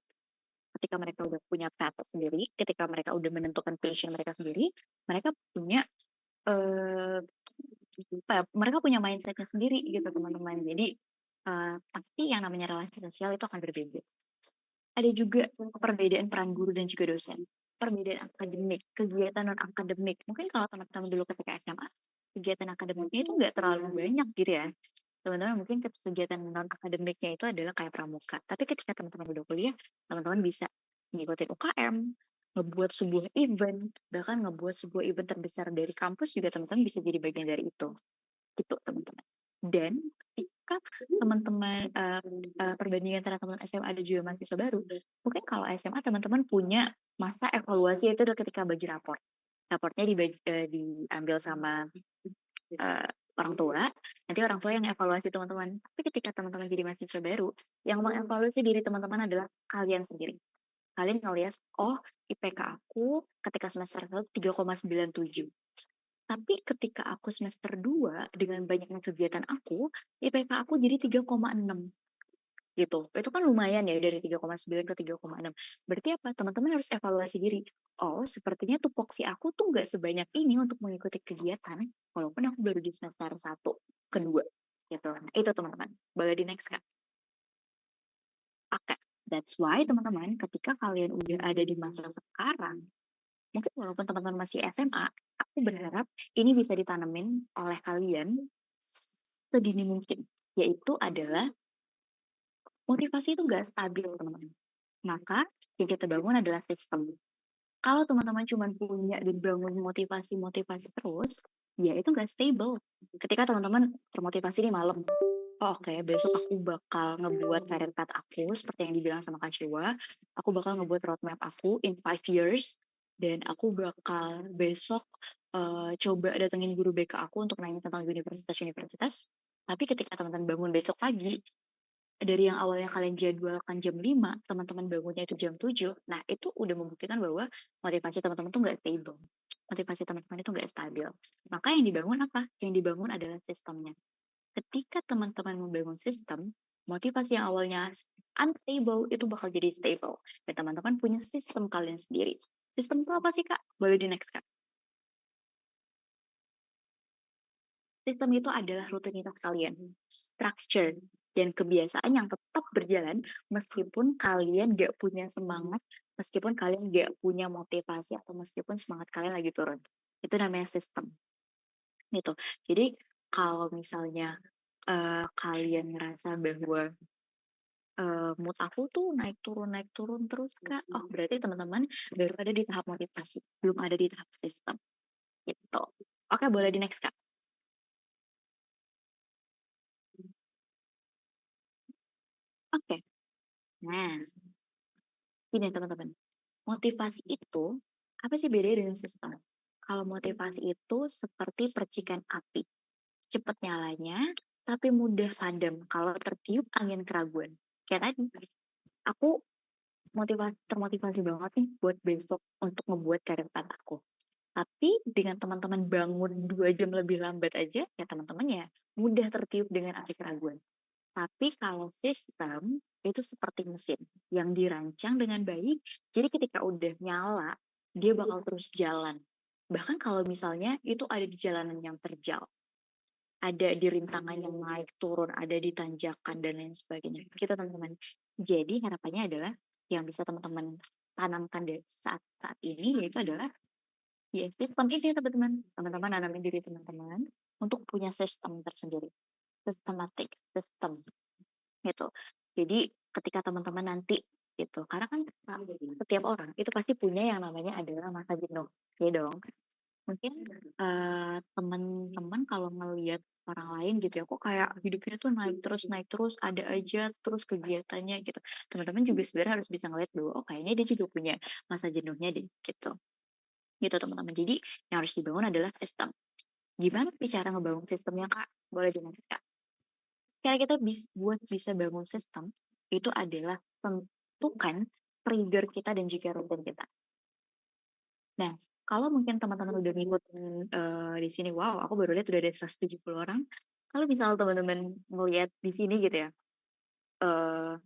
Ketika mereka udah punya path sendiri, ketika mereka udah menentukan passion mereka sendiri, mereka punya eh mereka punya mindsetnya sendiri gitu teman-teman. Jadi pasti yang namanya relasi sosial itu akan berbeda. Ada juga perbedaan peran guru dan juga dosen. Perbedaan akademik, kegiatan non-akademik. Mungkin kalau teman-teman dulu ketika SMA, kegiatan akademiknya itu nggak terlalu banyak gitu ya. Teman-teman mungkin kegiatan non-akademiknya itu adalah kayak pramuka. Tapi ketika teman-teman udah kuliah, teman-teman bisa mengikuti UKM, ngebuat sebuah event, bahkan ngebuat sebuah event terbesar dari kampus juga teman-teman bisa jadi bagian dari itu. Gitu teman-teman. Dan ketika teman-teman perbandingan antara teman SMA dan juga mahasiswa baru, mungkin kalau SMA teman-teman punya masa evaluasi itu adalah ketika bagi raport. Raportnya diambil sama orang tua, nanti orang tua yang evaluasi teman-teman. Tapi ketika teman-teman jadi mahasiswa baru, yang mengevaluasi diri teman-teman adalah kalian sendiri. Kalian ngelihat, oh IPK aku ketika semester 1 3,97. Tapi ketika aku semester 2 dengan banyaknya kegiatan aku, IPK aku jadi 3,6 gitu. Itu kan lumayan ya dari 3,9 ke 3,6. Berarti apa? Teman-teman harus evaluasi diri. Oh, sepertinya tupoksi aku tuh nggak sebanyak ini untuk mengikuti kegiatan, walaupun aku baru di semester 1, kedua. Gitu. Nah, itu teman-teman. Boleh di next, Kak. Oke. That's why teman-teman, ketika kalian udah ada di masa sekarang, mungkin walaupun teman-teman masih SMA, aku berharap ini bisa ditanemin oleh kalian sedini mungkin. Yaitu adalah motivasi itu nggak stabil, teman-teman. Maka yang kita bangun adalah sistem. Kalau teman-teman cuma punya dan bangun motivasi-motivasi terus, ya itu nggak stable. Ketika teman-teman termotivasi di malam, oh, oke, besok aku bakal ngebuat career path aku, seperti yang dibilang sama Kak Shewa, aku bakal ngebuat roadmap aku in 5 years, dan aku bakal besok coba datengin guru BK aku untuk nanya tentang universitas-universitas. Tapi ketika teman-teman bangun besok pagi, dari yang awalnya kalian jadwalkan jam 5, teman-teman bangunnya itu jam 7, nah itu udah membuktikan bahwa motivasi teman-teman tuh nggak stable. Motivasi teman-teman itu nggak stabil. Maka yang dibangun apa? Yang dibangun adalah sistemnya. Ketika teman-teman membangun sistem, motivasi yang awalnya unstable itu bakal jadi stable. Dan teman-teman punya sistem kalian sendiri. Sistem itu apa sih, Kak? Boleh di next, Kak. Sistem itu adalah rutinitas kalian, structure, dan kebiasaan yang tetap berjalan meskipun kalian gak punya semangat, meskipun kalian gak punya motivasi, atau meskipun semangat kalian lagi turun. Itu namanya sistem. Gitu. Jadi kalau misalnya kalian ngerasa bahwa mood aku tuh naik turun terus, Kak. Oh, berarti teman-teman baru ada di tahap motivasi, belum ada di tahap sistem. Gitu. Oke, boleh di next, Kak. Oke. Nah, ini teman-teman. Motivasi itu, apa sih bedanya dengan sistem? Kalau motivasi itu seperti percikan api. Cepat nyalanya, tapi mudah padam kalau tertiup angin keraguan. Kayak tadi, aku termotivasi banget nih buat besok untuk ngebuat karir path aku. Tapi dengan teman-teman bangun 2 jam lebih lambat aja, ya teman-teman ya mudah tertiup dengan api keraguan. Tapi kalau sistem itu seperti mesin yang dirancang dengan baik, jadi ketika udah nyala, dia bakal terus jalan. Bahkan kalau misalnya itu ada di jalanan yang terjal, ada di rintangan yang naik turun, ada di tanjakan dan lain sebagainya. Gitu teman-teman. Jadi harapannya adalah yang bisa teman-teman tanamkan saat ini yaitu adalah ya sistem ini teman-teman. Teman-teman nanamin diri teman-teman untuk punya sistem tersendiri. Sistematik, sistem gitu. Jadi ketika teman-teman nanti gitu, karena kan setiap orang itu pasti punya yang namanya adalah masa jenuh, ya dong. Mungkin teman-teman kalau ngelihat orang lain gitu ya, kok kayak hidupnya tuh naik terus, ada aja terus kegiatannya gitu. Teman-teman juga sebenarnya harus bisa ngeliat bahwa oh kayaknya dia juga punya masa jenuhnya deh gitu. Gitu teman-teman. Jadi yang harus dibangun adalah sistem. Gimana sih cara ngebangun sistemnya Kak? Boleh dimulai Kak. Cara kita buat bisa bangun sistem itu adalah tentukan trigger kita dan juga rutin kita. Nah, kalau mungkin teman-teman udah ngikutin di sini, wow, aku baru lihat udah ada 170 orang. Kalau misal teman-teman ngeliat di sini gitu ya, eh,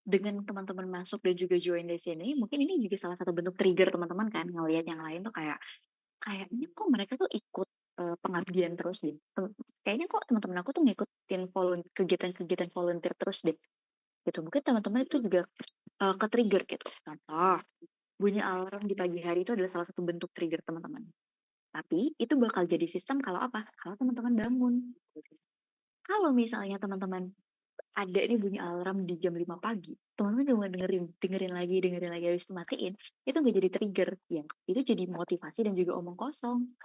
dengan teman-teman masuk dan juga join di sini, mungkin ini juga salah satu bentuk trigger teman-teman kan ngelihat yang lain tuh kayak kayaknya kok mereka tuh ikut pengabdian terus deh. Kayaknya kok teman-teman aku tuh ngikutin kegiatan-kegiatan volunteer terus deh. Gitu. Mungkin teman-teman itu juga ke-trigger gitu. Contoh, bunyi alarm di pagi hari itu adalah salah satu bentuk trigger teman-teman. Tapi itu bakal jadi sistem kalau apa? Kalau teman-teman bangun. Kalau misalnya teman-teman ada nih bunyi alarm di jam 5 pagi, teman-teman cuma dengerin lagi, habis itu matiin, itu nggak jadi trigger. Ya, itu jadi motivasi dan juga omong kosong.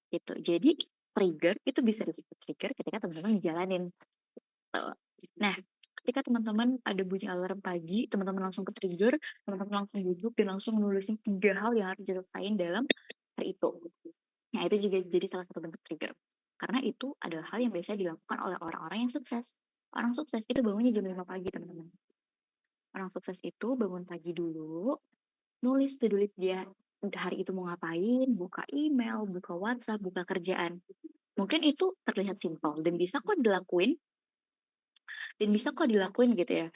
Gitu. Jadi trigger itu bisa disebut trigger ketika teman-teman ngejalanin. Nah, ketika teman-teman ada bunyi alarm pagi, teman-teman langsung ke-trigger, teman-teman langsung duduk dan langsung nulisin 3 hal yang harus diselesain dalam hari itu. Nah, itu juga jadi salah satu bentuk trigger. Karena itu adalah hal yang biasa dilakukan oleh orang-orang yang sukses. Orang sukses itu bangunnya jam 5 pagi, teman-teman. Orang sukses itu bangun pagi dulu, nulis to-do list dia hari itu mau ngapain, buka email, buka WhatsApp, buka kerjaan. Mungkin itu terlihat simpel dan bisa kok dilakuin gitu ya,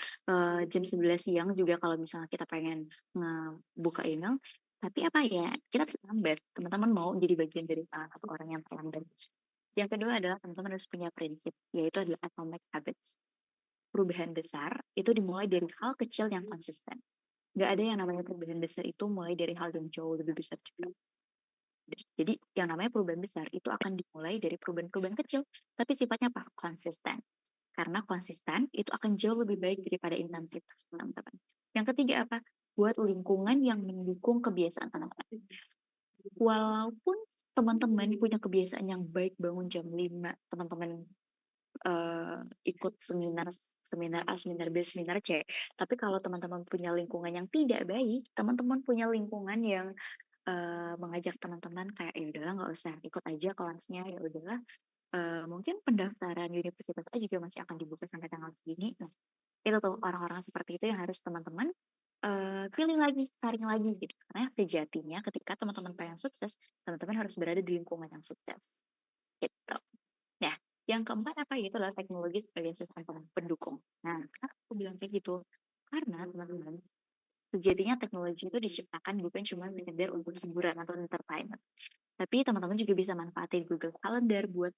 jam 11 siang juga kalau misalnya kita pengen ngebuka email, tapi apa ya, kita terlambat, teman-teman mau jadi bagian dari salah satu orang yang terlambat. Yang kedua adalah teman-teman harus punya prinsip, yaitu adalah atomic habits. Perubahan besar itu dimulai dari hal kecil yang konsisten. Nggak ada yang namanya perubahan besar itu mulai dari hal yang jauh lebih besar juga. Jadi yang namanya perubahan besar itu akan dimulai dari perubahan-perubahan kecil, tapi sifatnya apa? Konsisten. Karena konsisten itu akan jauh lebih baik daripada intensitas teman-teman. Yang ketiga apa? Buat lingkungan yang mendukung kebiasaan teman-teman. Walaupun teman-teman punya kebiasaan yang baik bangun jam 5, teman-teman ikut seminar A, seminar B, seminar C. Tapi kalau teman-teman punya lingkungan yang tidak baik, teman-teman punya lingkungan yang mengajak teman-teman kayak ya udahlah nggak usah ikut aja kelasnya, ya udahlah mungkin pendaftaran universitas A juga masih akan dibuka sampai tanggal segini. Nah, itu tuh orang-orang seperti itu yang harus teman-teman pilih lagi, saring lagi gitu. Karena sejatinya ketika teman-teman pengen sukses, teman-teman harus berada di lingkungan yang sukses. Gitu. Nah, yang keempat apa? Yaitu adalah teknologi sebagai sistem pendukung. Nah, kenapa aku bilang kayak gitu? Karena teman-teman, sejatinya teknologi itu diciptakan bukan cuma sekedar untuk hiburan atau entertainment. Tapi teman-teman juga bisa manfaatin Google Calendar buat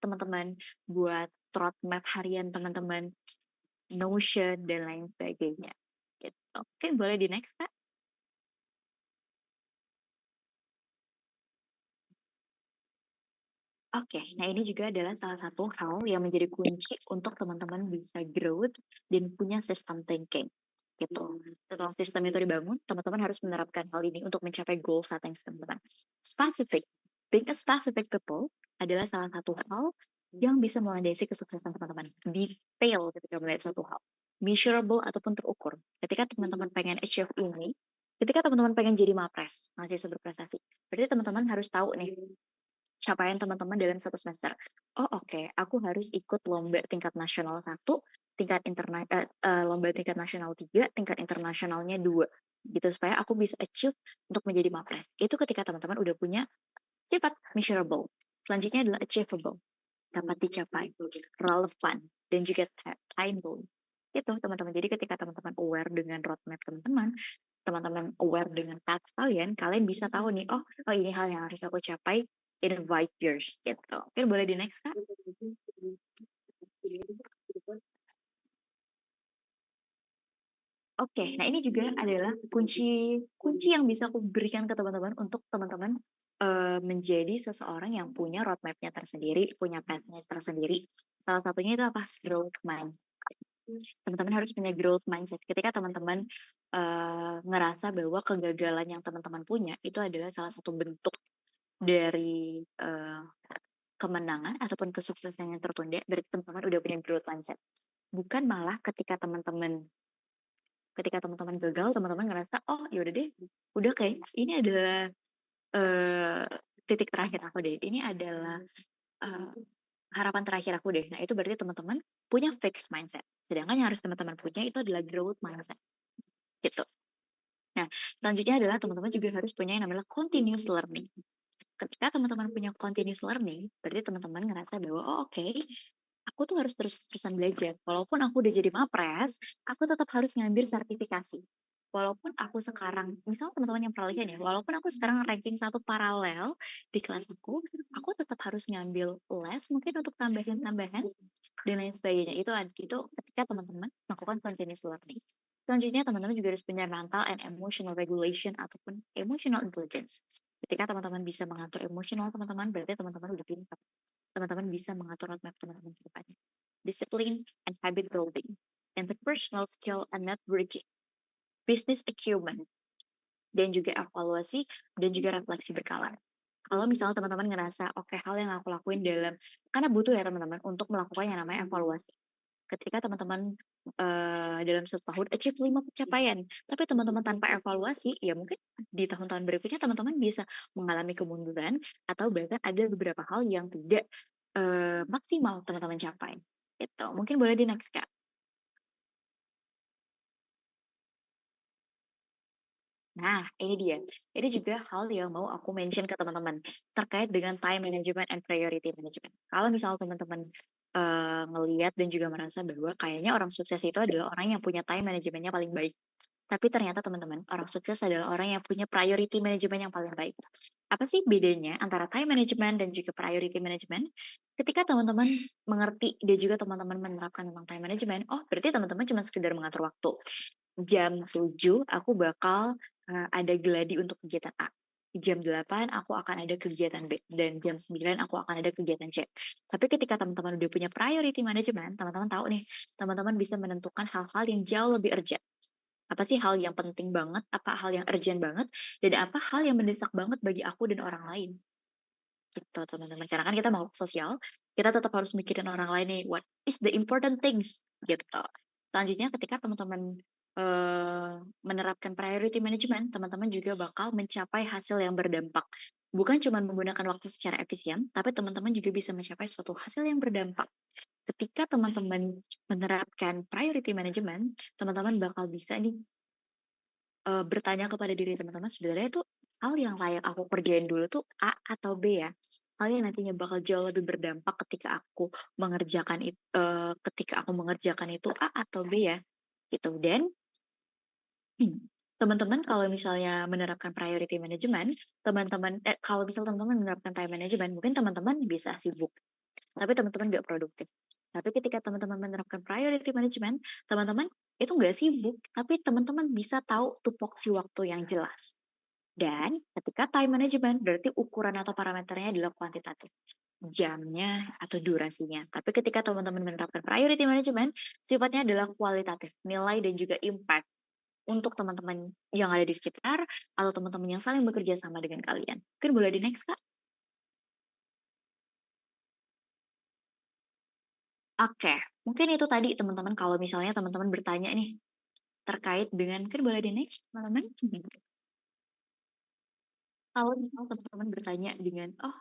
teman-teman, buat roadmap harian teman-teman, Notion, dan lain sebagainya. Gitu. Oke, boleh di next, Kak? Oke, nah ini juga adalah salah satu hal yang menjadi kunci untuk teman-teman bisa growth dan punya system thinking. Gitu. Setelah sistem itu dibangun, teman-teman harus menerapkan hal ini untuk mencapai goal setting teman-teman. Specific. Being a specific people adalah salah satu hal yang bisa melandasi kesuksesan teman-teman. Detail ketika melihat suatu hal. Measurable ataupun terukur. Ketika teman-teman pengen achieve ini, ketika teman-teman pengen jadi mapres, mahasiswa berprestasi, berarti teman-teman harus tahu nih, capaian teman-teman dalam satu semester. Oh oke, aku harus ikut lomba tingkat nasional 1, lomba tingkat nasional 3, tingkat internasionalnya 2, gitu. Supaya aku bisa achieve untuk menjadi Mapres. Itu ketika teman-teman udah punya sifat measurable. Selanjutnya adalah achievable, dapat dicapai, relevan, dan juga time bound. Itu teman-teman. Jadi ketika teman-teman aware dengan roadmap teman-teman, teman-teman aware dengan path kalian bisa tahu nih, oh ini hal yang harus aku capai in 5 years gitu. Oke, boleh di next Kak? Oke, nah ini juga adalah kunci yang bisa aku berikan ke teman-teman untuk teman-teman menjadi seseorang yang punya roadmap-nya tersendiri, punya path-nya tersendiri. Salah satunya itu apa? Growth mindset. Teman-teman harus punya growth mindset. Ketika teman-teman ngerasa bahwa kegagalan yang teman-teman punya itu adalah salah satu bentuk dari kemenangan ataupun kesuksesan yang tertunda, berarti teman-teman udah punya growth mindset. Bukan malah ketika teman-teman gagal, teman-teman ngerasa, oh yaudah deh, udah kayak ini adalah titik terakhir aku deh, ini adalah harapan terakhir aku deh. Nah itu berarti teman-teman punya fixed mindset. Sedangkan yang harus teman-teman punya itu adalah growth mindset. Gitu. Nah, selanjutnya adalah teman-teman juga harus punya yang namanya continuous learning. Ketika teman-teman punya continuous learning, berarti teman-teman ngerasa bahwa, oh oke, aku tuh harus terus-terusan belajar. Walaupun aku udah jadi Mapres, aku tetap harus ngambil sertifikasi. Walaupun aku sekarang, misal teman-teman yang peralihan ya, walaupun aku sekarang ranking 1 paralel di kelas aku tetap harus ngambil les mungkin untuk tambahan-tambahan dan lain sebagainya. Itu ketika teman-teman melakukan continuous learning. Selanjutnya teman-teman juga harus punya mental and emotional regulation ataupun emotional intelligence. Ketika teman-teman bisa mengatur emosional teman-teman, berarti teman-teman udah pintar. Teman-teman bisa mengatur roadmap teman-teman ke depannya. Discipline and habit building, interpersonal skill and networking, business acumen, dan juga evaluasi dan juga refleksi berkala. Kalau misalnya teman-teman ngerasa, oke, hal yang aku lakuin karena butuh ya teman-teman untuk melakukan yang namanya evaluasi. Ketika teman-teman dalam 1 tahun achieve 5 pencapaian, tapi teman-teman tanpa evaluasi, ya mungkin di tahun-tahun berikutnya teman-teman bisa mengalami kemunduran atau bahkan ada beberapa hal yang tidak maksimal teman-teman capai. Gitu. Mungkin boleh di next Kak. Nah, ini dia. Ini juga hal yang mau aku mention ke teman-teman terkait dengan time management and priority management. Kalau misal teman-teman ngelihat dan juga merasa bahwa kayaknya orang sukses itu adalah orang yang punya time manajemennya paling baik. Tapi ternyata teman-teman, orang sukses adalah orang yang punya priority management yang paling baik. Apa sih bedanya antara time management dan juga priority management? Ketika teman-teman mengerti dan juga teman-teman menerapkan tentang time management, oh berarti teman-teman cuma sekedar mengatur waktu. Jam 7 aku bakal ada geladi untuk kegiatan A. Jam 8 aku akan ada kegiatan B, dan jam 9 aku akan ada kegiatan C. Tapi ketika teman-teman udah punya priority management, teman-teman tahu nih, teman-teman bisa menentukan hal-hal yang jauh lebih urgent. Apa sih hal yang penting banget, apa hal yang urgent banget, dan apa hal yang mendesak banget bagi aku dan orang lain. Gitu teman-teman. Karena kan kita makhluk sosial, kita tetap harus mikirin orang lain nih, what is the important things, gitu. Selanjutnya ketika teman-teman menerapkan priority management, teman-teman juga bakal mencapai hasil yang berdampak. Bukan cuma menggunakan waktu secara efisien, tapi teman-teman juga bisa mencapai suatu hasil yang berdampak. Ketika teman-teman menerapkan priority management, teman-teman bakal bisa nih bertanya kepada diri teman-teman, sebenarnya itu hal yang layak aku kerjain dulu tuh A atau B ya? Hal yang nantinya bakal jauh lebih berdampak ketika aku mengerjakan itu A atau B ya? Gitu. Dan teman-teman kalau misalnya menerapkan priority management, kalau misal teman-teman menerapkan time management, mungkin teman-teman bisa sibuk, tapi teman-teman nggak produktif. Tapi ketika teman-teman menerapkan priority management, teman-teman itu nggak sibuk, tapi teman-teman bisa tahu tupoksi waktu yang jelas. Dan ketika time management, berarti ukuran atau parameternya adalah kuantitatif, jamnya atau durasinya. Tapi ketika teman-teman menerapkan priority management, sifatnya adalah kualitatif, nilai dan juga impact untuk teman-teman yang ada di sekitar atau teman-teman yang saling bekerja sama dengan kalian. Mungkin boleh di next, Kak? Oke, mungkin itu tadi teman-teman kalau misalnya teman-teman bertanya nih terkait dengan mungkin boleh di next, teman-teman? Kalau misal teman-teman bertanya dengan, "Oh,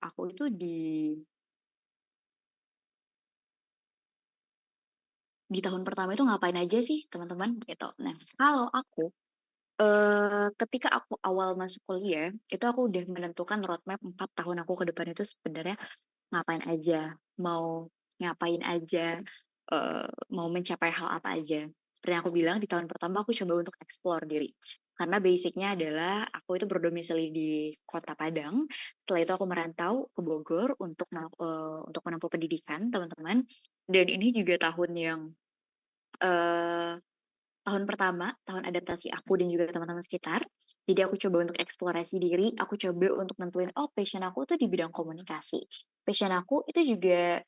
aku itu di tahun pertama itu ngapain aja sih teman-teman gitu. Nah, kalau aku ketika aku awal masuk kuliah, itu aku udah menentukan roadmap 4 tahun aku ke depan itu sebenarnya ngapain aja, mau ngapain aja, mau mencapai hal apa aja. Seperti yang aku bilang di tahun pertama aku coba untuk explore diri. Karena basic-nya adalah aku itu berdomisili di Kota Padang, setelah itu aku merantau ke Bogor untuk menempuh pendidikan, teman-teman. Dan ini juga tahun yang, eee tahun pertama, tahun adaptasi aku dan juga teman-teman sekitar. Jadi aku coba untuk eksplorasi diri, aku coba untuk nentuin, oh passion aku tuh di bidang komunikasi. Passion aku itu juga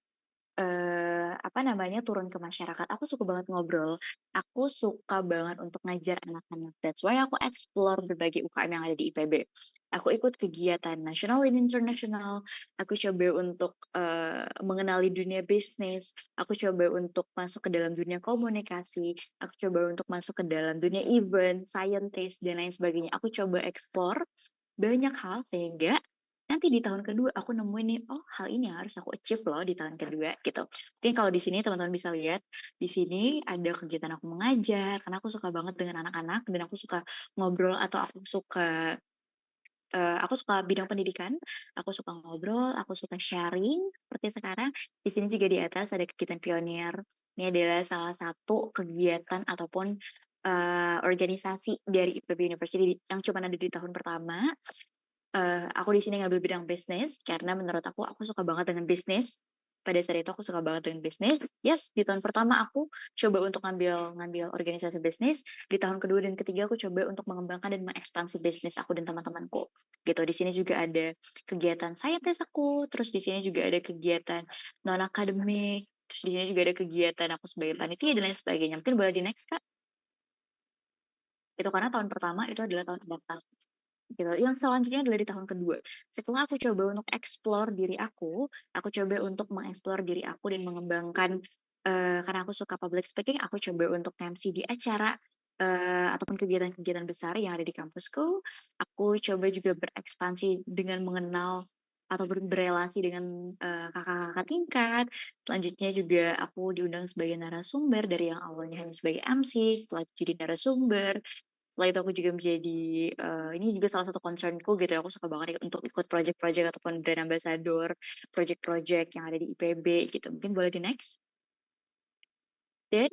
apa namanya, turun ke masyarakat. Aku suka banget ngobrol, aku suka banget untuk ngajar anak-anak. That's why aku explore berbagai UKM yang ada di IPB. Aku ikut kegiatan nasional dan internasional, aku coba untuk, mengenali dunia bisnis, aku coba untuk masuk ke dalam dunia komunikasi, aku coba untuk masuk ke dalam dunia event, scientist, dan lain sebagainya. Aku coba explore banyak hal sehingga nanti di tahun kedua aku nemuin nih, oh hal ini yang harus aku achieve loh di tahun kedua gitu. Mungkin kalau di sini teman-teman bisa lihat, di sini ada kegiatan aku mengajar, karena aku suka banget dengan anak-anak dan aku suka ngobrol atau aku suka bidang pendidikan, aku suka ngobrol, aku suka sharing seperti sekarang. Di sini juga di atas ada kegiatan pionir. Ini adalah salah satu kegiatan ataupun, organisasi dari IPB University yang cuma ada di tahun pertama. Aku di sini ngambil bidang bisnis karena menurut aku suka banget dengan bisnis. Pada saat itu aku suka banget dengan bisnis. Yes, di tahun pertama aku coba untuk ngambil ngambil organisasi bisnis, di tahun kedua dan ketiga aku coba untuk mengembangkan dan mengekspansi bisnis aku dan teman-temanku, gitu. Di sini juga ada kegiatan saintis aku, terus di sini juga ada kegiatan non-akademik, terus di sini juga ada kegiatan aku sebagai panitia dan lain sebagainya. Mungkin boleh di-next, Kak? Itu karena tahun pertama itu adalah tahun adaptasi. Gitu. Yang selanjutnya adalah di tahun kedua. Setelah aku coba untuk explore diri aku coba untuk mengeksplor diri aku dan mengembangkan, karena aku suka public speaking, aku coba untuk MC di acara, ataupun kegiatan-kegiatan besar yang ada di kampusku. Aku coba juga berekspansi dengan mengenal atau berelasi dengan, kakak-kakak tingkat. Selanjutnya juga aku diundang sebagai narasumber dari yang awalnya hanya sebagai MC, setelah itu jadi narasumber. Setelah itu aku juga menjadi, ini juga salah satu concern-ku gitu ya, aku suka banget untuk ikut project-project ataupun brand ambassador, project-project yang ada di IPB gitu. Mungkin boleh di-next? Dan,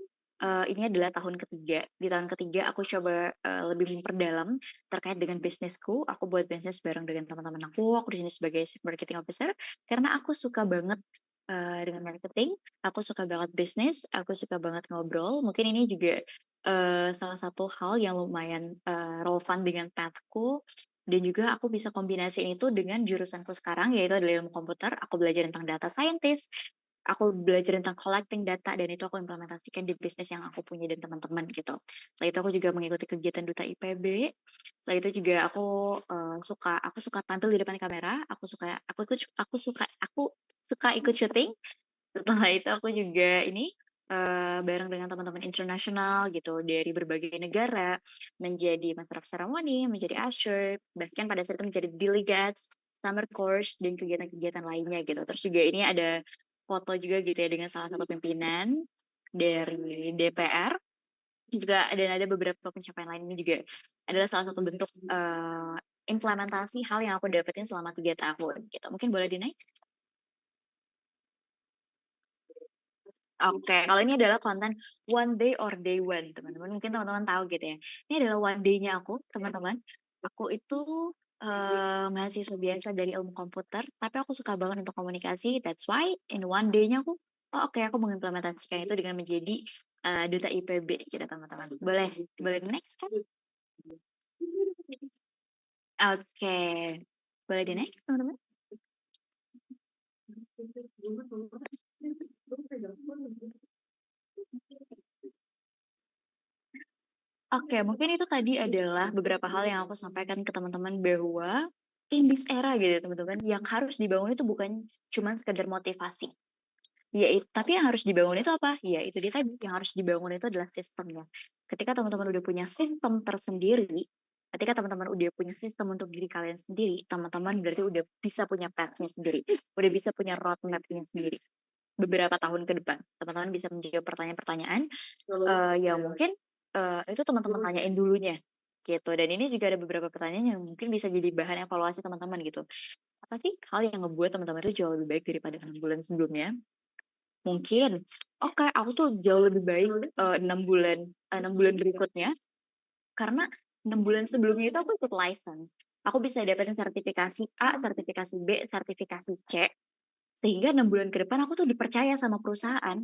ini adalah tahun ketiga. Di tahun ketiga aku coba, lebih memperdalam terkait dengan bisnisku, aku buat bisnis bareng dengan teman-teman aku di sini sebagai chief marketing officer, karena aku suka banget, dengan marketing, aku suka banget bisnis, aku suka banget ngobrol. Mungkin ini juga, salah satu hal yang lumayan, relevan dengan path-ku dan juga aku bisa kombinasiin itu dengan jurusanku sekarang, yaitu adalah ilmu komputer, aku belajar tentang data scientist, aku belajar tentang collecting data dan itu aku implementasikan di bisnis yang aku punya dan teman-teman gitu. Setelah itu aku juga mengikuti kegiatan Duta IPB. Setelah itu juga aku suka tampil di depan kamera, aku suka ikut syuting. Setelah itu aku juga bareng dengan teman-teman internasional gitu dari berbagai negara, menjadi master of ceremony, menjadi usher, bahkan pada saat itu menjadi delegates, summer course, dan kegiatan-kegiatan lainnya gitu. Terus juga ini ada foto juga gitu ya dengan salah satu pimpinan dari DPR, juga dan ada beberapa pencapaian lain ini juga adalah salah satu bentuk, implementasi hal yang aku dapetin selama 3 tahun gitu. Mungkin boleh di-next? Oke, kalau ini adalah konten one day or day one, teman-teman. Mungkin teman-teman tahu gitu ya. Ini adalah one day-nya aku, teman-teman. Aku itu, mahasiswa biasa dari ilmu komputer, tapi aku suka banget untuk komunikasi. That's why in one day-nya oh oke, aku mengimplementasikan itu dengan menjadi, duta IPB gitu, teman-teman. Boleh boleh next kan? Oke, boleh di-next, teman-teman? Oke, mungkin itu tadi adalah beberapa hal yang aku sampaikan ke teman-teman bahwa in this era gitu ya teman-teman, yang harus dibangun itu bukan cuma sekedar motivasi. Tapi yang harus dibangun itu apa? Ya itu dia tadi, yang harus dibangun itu adalah sistemnya. Ketika teman-teman udah punya sistem tersendiri, ketika teman-teman udah punya sistem untuk diri kalian sendiri, teman-teman berarti udah bisa punya path-nya sendiri, udah bisa punya roadmap-nya sendiri. beberapa tahun ke depan. Teman-teman bisa menjawab pertanyaan-pertanyaan yang mungkin itu teman-teman tanyain dulunya gitu. Dan ini juga ada beberapa pertanyaan yang mungkin bisa jadi bahan evaluasi teman-teman gitu. Apa sih hal yang ngebuat teman-teman itu jauh lebih baik daripada 6 bulan sebelumnya? Mungkin, oke, aku tuh jauh lebih baik 6 bulan berikutnya karena 6 bulan sebelumnya itu aku ikut license. Aku bisa dapetin sertifikasi A, sertifikasi B, sertifikasi C, sehingga 6 bulan ke depan aku tuh dipercaya sama perusahaan.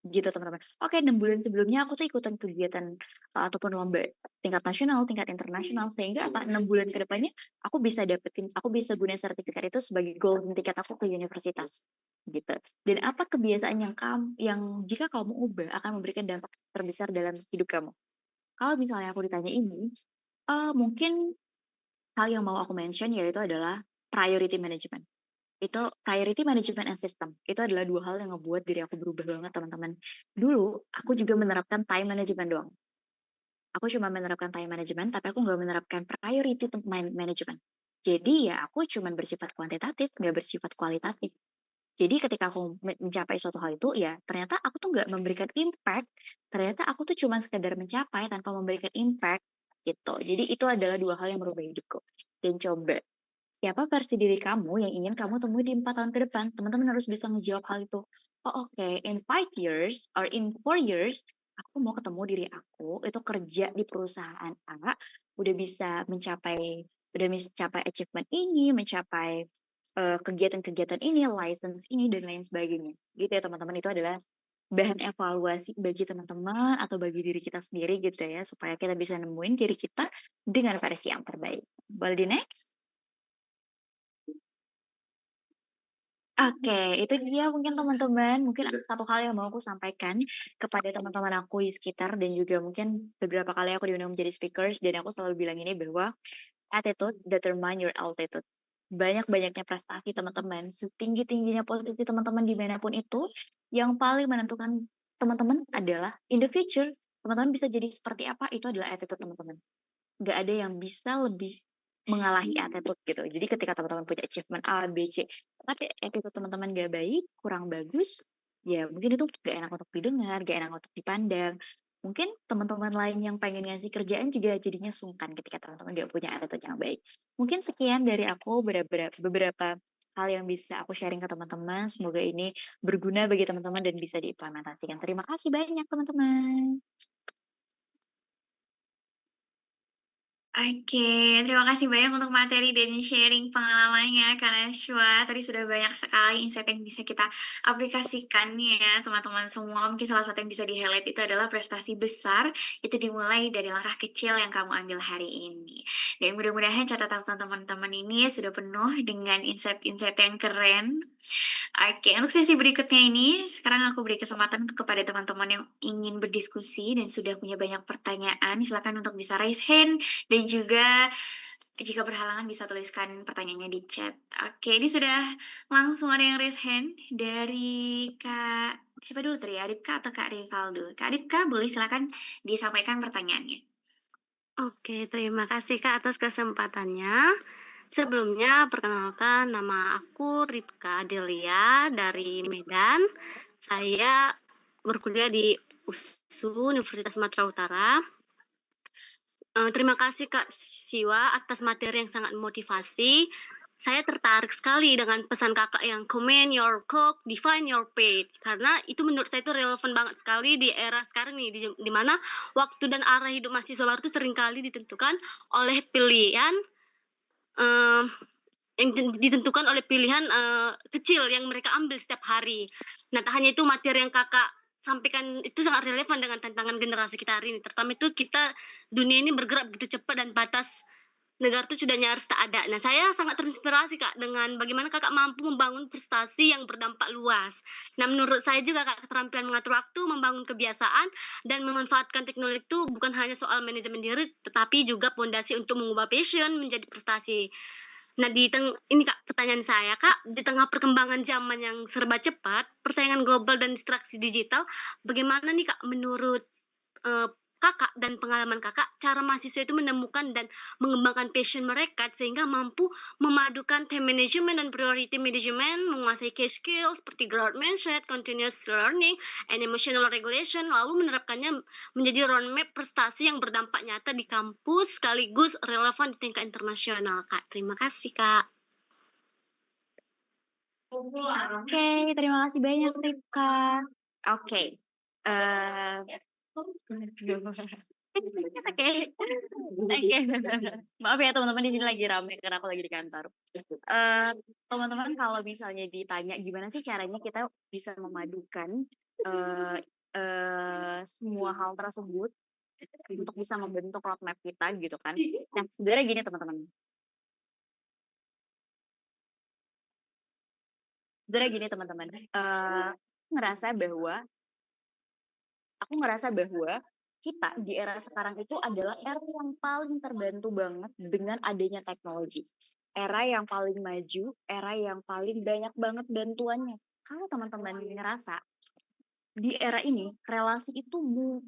Gitu teman-teman. Oke, 6 bulan sebelumnya aku tuh ikutan kegiatan ataupun lomba tingkat nasional, tingkat internasional, sehingga apa 6 bulan ke depannya aku bisa gunain sertifikat itu sebagai golden ticket aku ke universitas gitu. Dan apa kebiasaan yang jika kamu ubah akan memberikan dampak terbesar dalam hidup kamu? Kalau misalnya aku ditanya ini, mungkin hal yang mau aku mention yaitu adalah priority management. Itu priority management and system. Itu adalah 2 hal yang ngebuat diri aku berubah banget, teman-teman. Dulu, aku juga menerapkan time management doang. Aku cuma menerapkan time management, tapi aku nggak menerapkan priority management. Jadi ya aku cuma bersifat kuantitatif, nggak bersifat kualitatif. Jadi ketika aku mencapai suatu hal itu, ya ternyata aku tuh nggak memberikan impact, ternyata aku tuh cuma sekedar mencapai tanpa memberikan impact, gitu. Jadi itu adalah 2 hal yang merubah hidupku. Dan coba siapa versi diri kamu yang ingin kamu temui di 4 tahun ke depan? Teman-teman harus bisa menjawab hal itu. Oh oke, in 5 years or in 4 years, aku mau ketemu diri aku itu kerja di perusahaan A, udah mencapai achievement ini, mencapai kegiatan-kegiatan ini, license ini dan lain sebagainya. Gitu ya teman-teman, itu adalah bahan evaluasi bagi teman-teman atau bagi diri kita sendiri gitu ya, supaya kita bisa nemuin diri kita dengan versi yang terbaik. Boleh di next? Oke, itu dia mungkin teman-teman, mungkin ada satu hal yang mau aku sampaikan kepada teman-teman aku di sekitar dan juga mungkin beberapa kali aku diundang menjadi speakers dan aku selalu bilang ini bahwa attitude determine your altitude. Banyak-banyaknya prestasi teman-teman, setinggi-tingginya posisi teman-teman dimanapun itu, yang paling menentukan teman-teman adalah in the future. Teman-teman bisa jadi seperti apa, itu adalah attitude teman-teman. Nggak ada yang bisa lebih mengalahi attitude gitu. Jadi ketika teman-teman punya achievement A, B, C, tapi attitude teman-teman nggak baik, kurang bagus, ya mungkin itu nggak enak untuk didengar, nggak enak untuk dipandang. Mungkin teman-teman lain yang pengen ngasih kerjaan juga jadinya sungkan ketika teman-teman nggak punya attitude yang baik. Mungkin sekian dari aku beberapa hal yang bisa aku sharing ke teman-teman. Semoga ini berguna bagi teman-teman dan bisa diimplementasikan. Terima kasih banyak teman-teman. Oke, terima kasih banyak untuk materi dan sharing pengalamannya Kak Nashwa. Tadi sudah banyak sekali insight yang bisa kita aplikasikan nih ya teman-teman semua. Mungkin salah satu yang bisa di-highlight itu adalah prestasi besar, itu dimulai dari langkah kecil yang kamu ambil hari ini. Dan mudah-mudahan catatan teman-teman ini sudah penuh dengan insight-insight yang keren. Oke, untuk sesi berikutnya ini, sekarang aku beri kesempatan kepada teman-teman yang ingin berdiskusi dan sudah punya banyak pertanyaan. Silakan untuk bisa raise hand dan juga jika berhalangan bisa tuliskan pertanyaannya di chat. Oke, ini sudah langsung ada yang raise hand dari Kak siapa dulu tadi? Adipka atau Kak Rivaldo? Kak Adipka, boleh silakan disampaikan pertanyaannya. Oke, terima kasih Kak atas kesempatannya. Sebelumnya perkenalkan nama aku Ripka Delia dari Medan. Saya berkuliah di USU Universitas Sumatera Utara. Terima kasih Kak Siwa atas materi yang sangat memotivasi. Saya tertarik sekali dengan pesan Kakak yang comment your clock, define your fate. Karena itu menurut saya itu relevan banget sekali di era sekarang nih, di mana waktu dan arah hidup mahasiswa baru itu seringkali ditentukan oleh pilihan yang ditentukan oleh pilihan kecil yang mereka ambil setiap hari. Nah, tak hanya itu materi yang Kakak sampaikan itu sangat relevan dengan tantangan generasi kita hari ini. Terutama itu dunia ini bergerak begitu cepat dan batas negara itu sudah nyaris tak ada. Nah, saya sangat terinspirasi Kak dengan bagaimana Kakak mampu membangun prestasi yang berdampak luas. Nah, menurut saya juga Kak, keterampilan mengatur waktu, membangun kebiasaan, dan memanfaatkan teknologi itu bukan hanya soal manajemen diri, tetapi juga fondasi untuk mengubah passion menjadi prestasi. Nah, ini Kak, pertanyaan saya Kak, di tengah perkembangan zaman yang serba cepat, persaingan global dan distraksi digital, bagaimana nih Kak menurut Kakak dan pengalaman Kakak, cara mahasiswa itu menemukan dan mengembangkan passion mereka sehingga mampu memadukan time management dan priority management, menguasai key skills seperti growth mindset, continuous learning, and emotional regulation, lalu menerapkannya menjadi roadmap prestasi yang berdampak nyata di kampus sekaligus relevan di tingkat internasional, Kak. Terima kasih, Kak. Oke, terima kasih banyak Rifka. Oke. Oke. Oke. Maaf ya teman-teman, di sini lagi rame karena aku lagi di kantor. Teman-teman kalau misalnya ditanya gimana sih caranya kita bisa memadukan semua hal tersebut untuk bisa membentuk roadmap kita gitu kan. Nah, sebenarnya gini teman-teman. Aku ngerasa bahwa kita di era sekarang itu adalah era yang paling terbantu banget dengan adanya teknologi. Era yang paling maju, era yang paling banyak banget bantuannya. Kalau teman-teman ngerasa di era ini relasi itu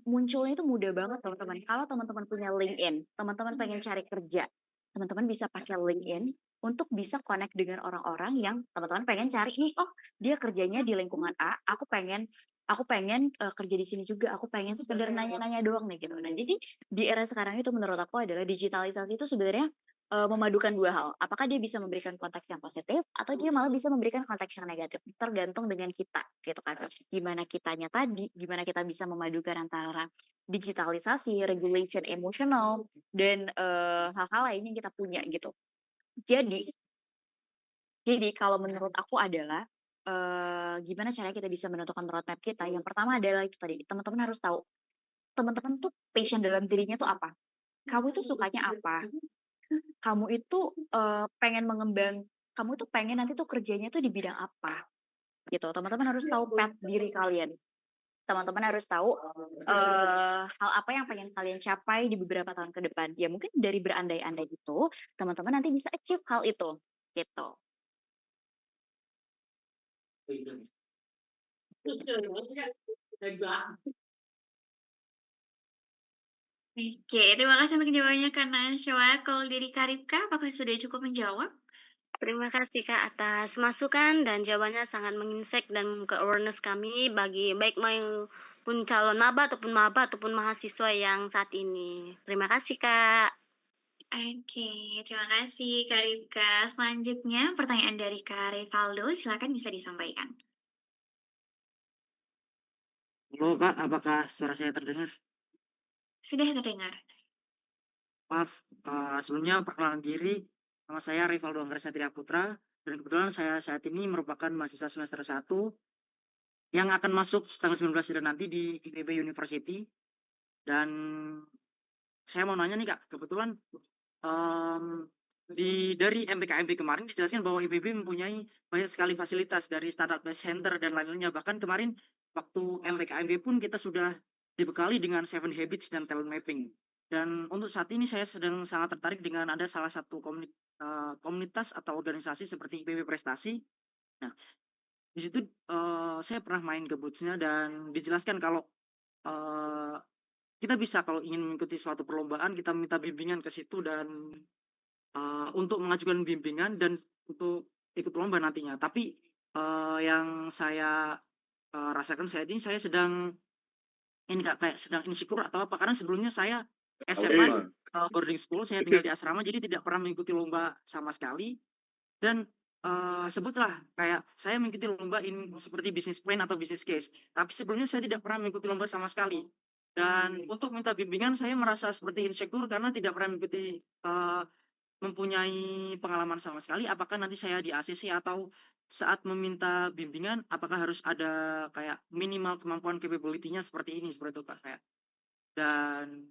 munculnya itu mudah banget teman-teman. Kalau teman-teman punya LinkedIn, teman-teman pengen cari kerja, teman-teman bisa pakai LinkedIn untuk bisa connect dengan orang-orang yang teman-teman pengen cari nih, oh dia kerjanya di lingkungan A, aku pengen kerja di sini juga, aku pengen sekedar nanya-nanya doang nih gitu. Nah, jadi di era sekarang itu menurut aku adalah digitalisasi itu sebenarnya memadukan dua hal. Apakah dia bisa memberikan konteks yang positif atau dia malah bisa memberikan konteks yang negatif, tergantung dengan kita gitu kan. Gimana kitanya tadi, gimana kita bisa memadukan antara digitalisasi, regulation emosional, dan hal-hal lain yang kita punya gitu. Jadi kalau menurut aku adalah gimana caranya kita bisa menentukan roadmap kita. Yang pertama adalah itu tadi, teman-teman harus tahu teman-teman tuh passion dalam dirinya tuh apa. Kamu itu sukanya apa? Kamu itu kamu tuh pengen nanti tuh kerjanya tuh di bidang apa gitu. Teman-teman harus tahu path diri kalian. Teman-teman harus tahu hal apa yang pengen kalian capai di beberapa tahun ke depan. Ya mungkin dari berandai-andai itu, teman-teman nanti bisa achieve hal itu gitu. Oke, terima kasih untuk jawabannya Kak Najwa. Kalau dari Kak Rifka, apakah sudah cukup menjawab? Terima kasih Kak atas masukan dan jawabannya sangat menginsight dan membuka awareness kami bagi baik maupun calon maba ataupun mahasiswa yang saat ini. Terima kasih Kak. Oke, terima kasih Kak Rifka. Selanjutnya pertanyaan dari Kak Rivaldo, silakan bisa disampaikan. Halo Kak, apakah suara saya terdengar? Sudah terdengar. Maaf, sebelumnya perkenalan diri, nama saya Rivaldo Anggra Satria Putra, dan kebetulan saya saat ini merupakan mahasiswa semester 1 yang akan masuk tanggal 19 Juli nanti di IPB University. Dan saya mau nanya nih Kak, kebetulan dari MPKMB kemarin dijelaskan bahwa IPB mempunyai banyak sekali fasilitas dari startup center dan lain-lainnya. Bahkan kemarin waktu MPKMB pun kita sudah dibekali dengan 7 Habits dan talent mapping. Dan untuk saat ini saya sedang sangat tertarik dengan ada salah satu komunitas atau organisasi seperti IPB Prestasi. Nah, di situ saya pernah main ke booth-nya dan dijelaskan kalau kita bisa kalau ingin mengikuti suatu perlombaan kita minta bimbingan ke situ dan untuk mengajukan bimbingan dan untuk ikut lomba nantinya. Tapi yang saya rasakan saat ini saya sedang ini Kak, kayak sedang insecure atau apa, karena sebelumnya saya SMA boarding school, saya tinggal di asrama, jadi tidak pernah mengikuti lomba sama sekali. Dan sebutlah kayak saya mengikuti lomba seperti business plan atau business case, tapi sebelumnya saya tidak pernah mengikuti lomba sama sekali. Dan untuk minta bimbingan saya merasa seperti insecure karena tidak pernah mengikuti mempunyai pengalaman sama sekali. Apakah nanti saya di ACC atau saat meminta bimbingan apakah harus ada kayak minimal kemampuan capability-nya seperti ini, seperti itu Kak, kayak. Dan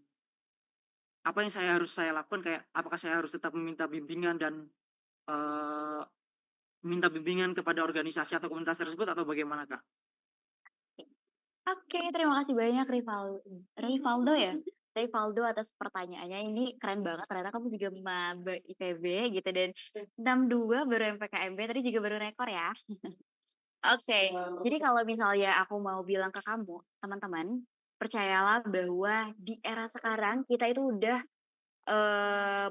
apa yang saya lakukan, kayak apakah saya harus tetap meminta bimbingan dan minta bimbingan kepada organisasi atau komunitas tersebut atau bagaimana Kak? Oke, terima kasih banyak Rivaldo ya. Rivaldo atas pertanyaannya. Ini keren banget, ternyata kamu juga maba IPB gitu dan 62 baru MPKMB, tadi juga baru rekor ya. Oke, jadi kalau misalnya aku mau bilang ke kamu, teman-teman, percayalah bahwa di era sekarang kita itu udah,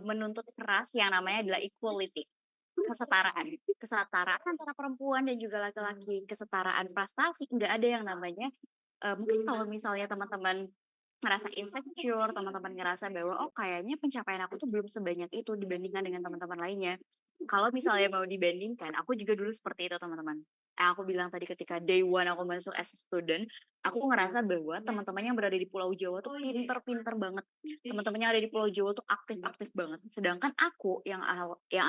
menuntut keras yang namanya adalah equality, kesetaraan antara perempuan dan juga laki-laki, kesetaraan prestasi, nggak ada yang namanya mungkin kalau misalnya teman-teman ngerasa insecure, teman-teman ngerasa bahwa, "Oh kayaknya pencapaian aku tuh belum sebanyak itu dibandingkan dengan teman-teman lainnya." Kalau misalnya mau dibandingkan, aku juga dulu seperti itu teman-teman. Aku bilang tadi ketika day one aku masuk as a student, aku ngerasa bahwa teman-teman yang berada di Pulau Jawa tuh pinter-pinter banget. Teman-teman yang ada di Pulau Jawa tuh aktif-aktif banget. Sedangkan aku yang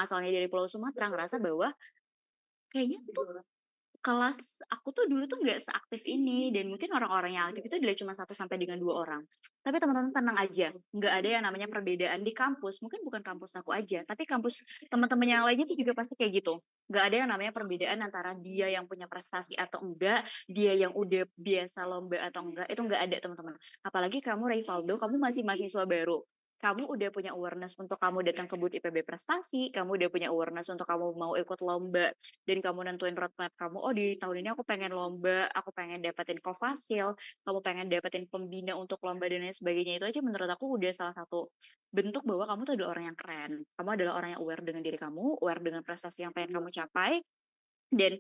asalnya dari Pulau Sumatera ngerasa bahwa kayaknya tuh kelas aku tuh dulu tuh nggak seaktif ini dan mungkin orang-orang yang aktif itu adalah cuma 1 sampai dengan 2 orang. Tapi teman-teman tenang aja, nggak ada yang namanya perbedaan di kampus, mungkin bukan kampus aku aja, tapi kampus teman-teman yang lainnya tuh juga pasti kayak gitu. Nggak ada yang namanya perbedaan antara dia yang punya prestasi atau enggak, dia yang udah biasa lomba atau enggak, itu nggak ada teman-teman. Apalagi kamu Rivaldo, kamu masih mahasiswa baru. Kamu udah punya awareness untuk kamu datang ke BUT IPB prestasi, kamu udah punya awareness untuk kamu mau ikut lomba dan kamu nentuin roadmap kamu, "Oh di tahun ini aku pengen lomba, aku pengen dapetin Kofasil, kamu pengen dapetin pembina untuk lomba dan lain sebagainya." Itu aja menurut aku udah salah satu bentuk bahwa kamu tuh adalah orang yang keren. Kamu adalah orang yang aware dengan diri kamu, aware dengan prestasi yang pengen kamu capai, dan,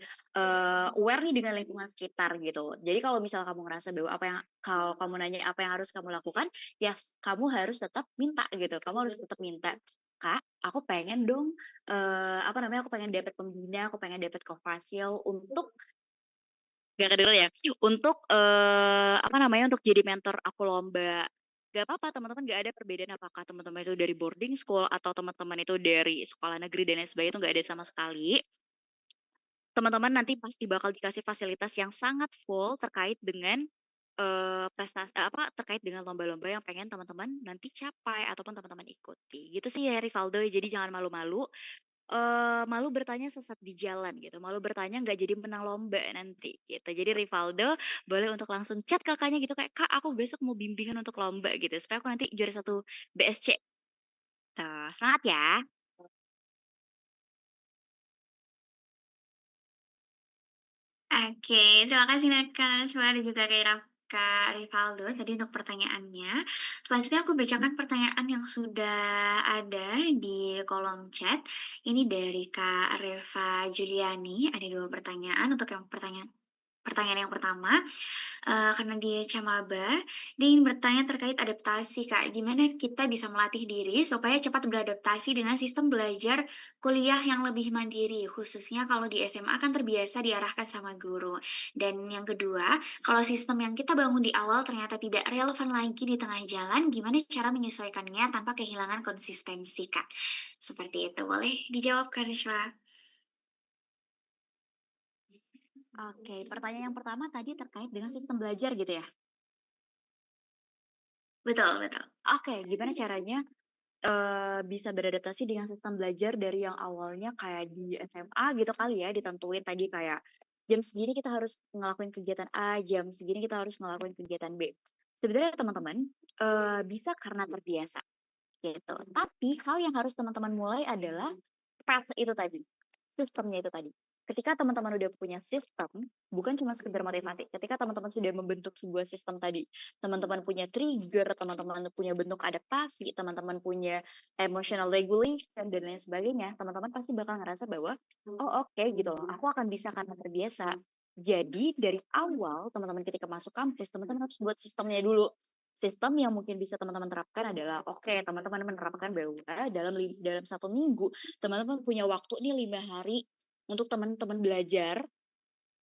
aware nih dengan lingkungan sekitar gitu. Jadi kalau misal kamu ngerasa bahwa kalau kamu nanya apa yang harus kamu lakukan, yes, kamu harus tetap minta gitu, kamu harus tetap minta, "Kak, aku pengen dong, apa namanya, aku pengen dapat pembina, aku pengen dapat Kofasil untuk" nggak kedengeran ya? Untuk, apa namanya, untuk jadi mentor aku lomba. Gak apa-apa teman-teman, nggak ada perbedaan apakah teman-teman itu dari boarding school atau teman-teman itu dari sekolah negeri dan lain sebagainya, itu nggak ada sama sekali. Teman-teman nanti pasti bakal dikasih fasilitas yang sangat full terkait dengan, terkait dengan lomba-lomba yang pengen teman-teman nanti capai ataupun teman-teman ikuti. Gitu sih ya Rivaldo, jadi jangan malu-malu, malu bertanya sesat di jalan gitu, malu bertanya nggak jadi menang lomba nanti gitu. Jadi Rivaldo boleh untuk langsung chat Kakaknya gitu kayak, "Kak, aku besok mau bimbingan untuk lomba," gitu, supaya aku nanti juara 1 BSC. Tuh, semangat ya. Oke, terima kasih Kak Najwa dan juga Kak Rivaldo tadi untuk pertanyaannya. Selanjutnya aku bacakan pertanyaan yang sudah ada di kolom chat. Ini dari Kak Reva Juliani, ada 2 pertanyaan. Untuk yang pertanyaan yang pertama, karena dia camaba, dia ingin bertanya terkait adaptasi, Kak. Gimana kita bisa melatih diri supaya cepat beradaptasi dengan sistem belajar kuliah yang lebih mandiri, khususnya kalau di SMA kan terbiasa diarahkan sama guru. Dan yang kedua, kalau sistem yang kita bangun di awal ternyata tidak relevan lagi di tengah jalan, gimana cara menyesuaikannya tanpa kehilangan konsistensi, Kak? Seperti itu, boleh dijawab, Kak Rishwa? Oke, pertanyaan yang pertama tadi terkait dengan sistem belajar gitu ya? Betul betul. Oke, gimana caranya, bisa beradaptasi dengan sistem belajar dari yang awalnya kayak di SMA gitu kali ya, ditentuin tadi kayak, jam segini kita harus ngelakuin kegiatan A, jam segini kita harus ngelakuin kegiatan B. Sebenarnya teman-teman, bisa karena terbiasa. Gitu. Tapi hal yang harus teman-teman mulai adalah path itu tadi, sistemnya itu tadi. Ketika teman-teman udah punya sistem, bukan cuma sekedar motivasi. Ketika teman-teman sudah membentuk sebuah sistem tadi, teman-teman punya trigger, teman-teman punya bentuk adaptasi, teman-teman punya emotional regulation dan lain sebagainya, teman-teman pasti bakal ngerasa bahwa, oh oke gitu loh, aku akan bisa karena terbiasa. Jadi dari awal teman-teman ketika masuk kampus, teman-teman harus buat sistemnya dulu. Sistem yang mungkin bisa teman-teman terapkan adalah, oke, teman-teman menerapkan bahwa dalam 1 minggu, teman-teman punya waktu nih 5 hari untuk teman-teman belajar.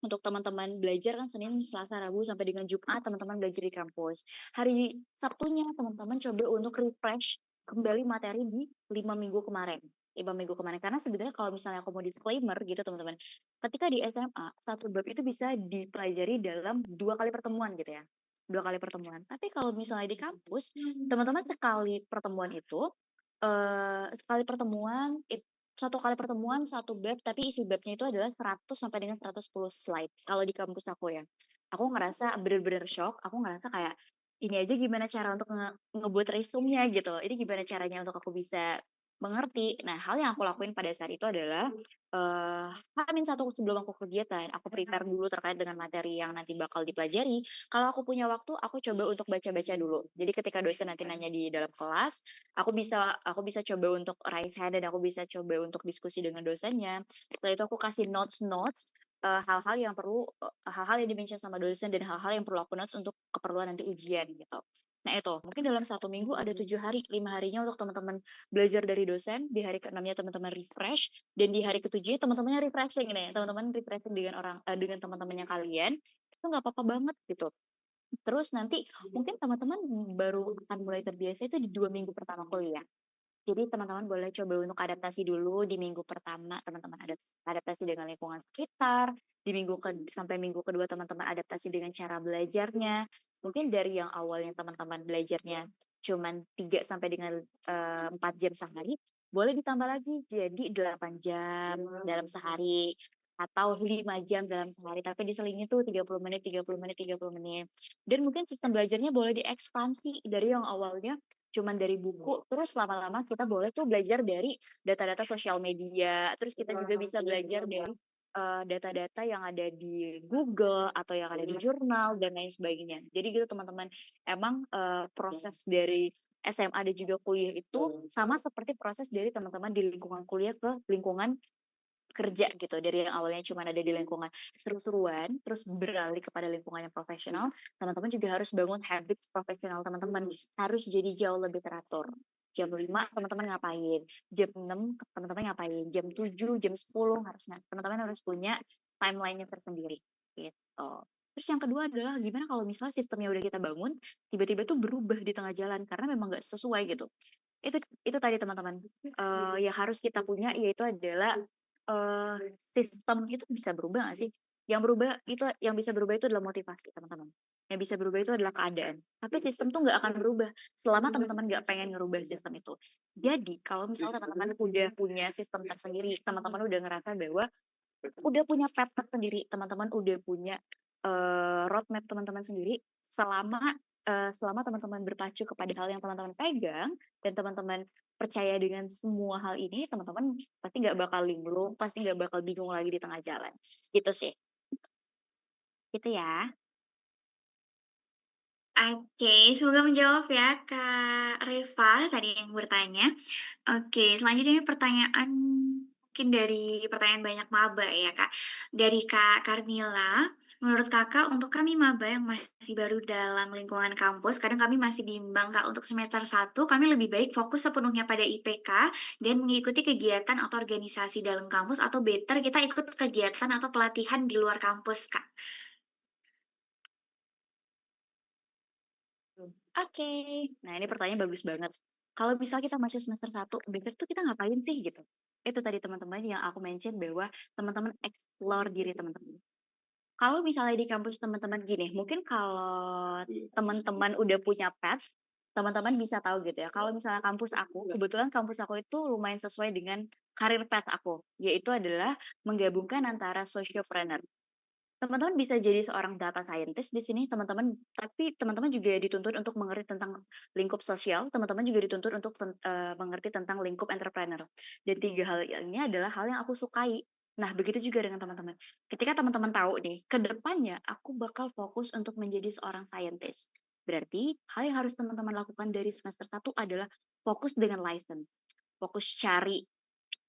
Untuk teman-teman belajar kan Senin, Selasa, Rabu, sampai dengan Jumat teman-teman belajar di kampus. Hari Sabtunya teman-teman coba untuk refresh kembali materi di 5 minggu kemarin. 5 minggu kemarin. Karena sebenarnya kalau misalnya aku mau disclaimer gitu teman-teman, ketika di SMA, satu bab itu bisa dipelajari dalam 2 kali pertemuan gitu ya. 2 kali pertemuan. Tapi kalau misalnya di kampus, teman-teman sekali pertemuan 1 kali pertemuan 1 bab, tapi isi babnya itu adalah 100 sampai dengan 110 slide kalau di kampus aku ya. Aku ngerasa bener-bener shock, aku ngerasa kayak, ini aja gimana cara untuk ngebuat resume-nya gitu, ini gimana caranya untuk aku bisa mengerti. Nah, hal yang aku lakuin pada saat itu adalah, H-1 sebelum aku kegiatan, aku prepare dulu terkait dengan materi yang nanti bakal dipelajari. Kalau aku punya waktu, aku coba untuk baca-baca dulu. Jadi ketika dosen nanti nanya di dalam kelas, aku bisa coba untuk raise hand dan aku bisa coba untuk diskusi dengan dosennya. Setelah itu aku kasih notes-notes, hal-hal yang di-mention sama dosen dan hal-hal yang perlu aku notes untuk keperluan nanti ujian gitu. Nah itu, mungkin dalam 1 minggu ada 7 hari, 5 harinya untuk teman-teman belajar dari dosen, di hari ke-6-nya teman-teman refresh, dan di hari ke-7 teman-temannya refreshing nih, teman-teman refreshing dengan teman-temannya kalian, itu nggak apa-apa banget gitu. Terus nanti mungkin teman-teman baru akan mulai terbiasa itu di 2 minggu pertama kuliah. Jadi teman-teman boleh coba untuk adaptasi dulu di minggu pertama, teman-teman adaptasi dengan lingkungan sekitar, di sampai minggu kedua teman-teman adaptasi dengan cara belajarnya. Mungkin dari yang awalnya teman-teman belajarnya cuman 3 sampai dengan 4 jam sehari, boleh ditambah lagi jadi 8 jam dalam sehari atau 5 jam dalam sehari, tapi diselingi tuh 30 menit, 30 menit, 30 menit. Dan mungkin sistem belajarnya boleh diekspansi dari yang awalnya cuman dari buku, terus lama-lama kita boleh tuh belajar dari data-data sosial media, terus kita juga bisa belajar dari data-data yang ada di Google atau yang ada di jurnal dan lain sebagainya. Jadi gitu teman-teman, emang proses dari SMA dan juga kuliah itu sama seperti proses dari teman-teman di lingkungan kuliah ke lingkungan kerja gitu. Dari yang awalnya cuma ada di lingkungan seru-seruan, terus beralih kepada lingkungan yang profesional, teman-teman juga harus bangun habits profesional teman-teman. Harus jadi jauh lebih teratur. Jam 5 teman-teman ngapain, jam 6 teman-teman ngapain, jam 7, jam 10 teman-teman harus punya timeline-nya tersendiri gitu. Terus yang kedua adalah gimana kalau misalnya sistemnya udah kita bangun, tiba-tiba tuh berubah di tengah jalan karena memang nggak sesuai gitu. Itu tadi teman-teman, yang harus kita punya yaitu adalah, sistem itu bisa berubah nggak sih? Yang bisa berubah itu adalah motivasi teman-teman, yang bisa berubah itu adalah keadaan, tapi sistem tuh nggak akan berubah selama teman-teman nggak pengen ngerubah sistem itu. Jadi kalau misalnya teman-teman udah punya sistem tersendiri, teman-teman udah ngerasa bahwa udah punya path sendiri, teman-teman udah punya, roadmap teman-teman sendiri, selama teman-teman berpacu kepada hal yang teman-teman pegang, dan teman-teman percaya dengan semua hal ini, teman-teman pasti nggak bakal linglung, pasti nggak bakal bingung lagi di tengah jalan, gitu sih. Gitu ya. Oke, semoga menjawab ya Kak Reva tadi yang bertanya. Oke, selanjutnya ini pertanyaan mungkin dari pertanyaan banyak maba ya Kak. Dari Kak Karmila, menurut Kakak untuk kami maba yang masih baru dalam lingkungan kampus, kadang kami masih bimbang Kak untuk semester 1 kami lebih baik fokus sepenuhnya pada IPK dan mengikuti kegiatan atau organisasi dalam kampus atau better kita ikut kegiatan atau pelatihan di luar kampus Kak. Oke. Nah, ini pertanyaan bagus banget. Kalau misalnya kita masih semester 1, bener tuh kita ngapain sih gitu? Itu tadi teman-teman yang aku mention bahwa teman-teman explore diri teman-teman. Kalau misalnya di kampus teman-teman gini, mungkin kalau teman-teman udah punya path, teman-teman bisa tahu gitu ya. Kalau misalnya kebetulan kampus aku itu lumayan sesuai dengan karir path aku, yaitu adalah menggabungkan antara sociopreneur. Teman-teman bisa jadi seorang data scientist di sini, tapi teman-teman juga dituntut untuk mengerti tentang lingkup sosial, teman-teman juga dituntut untuk mengerti tentang lingkup entrepreneur. Dan 3 hal ini adalah hal yang aku sukai. Nah, begitu juga dengan teman-teman. Ketika teman-teman tahu nih, ke depannya aku bakal fokus untuk menjadi seorang scientist. Berarti hal yang harus teman-teman lakukan dari semester 1 adalah fokus dengan license, fokus cari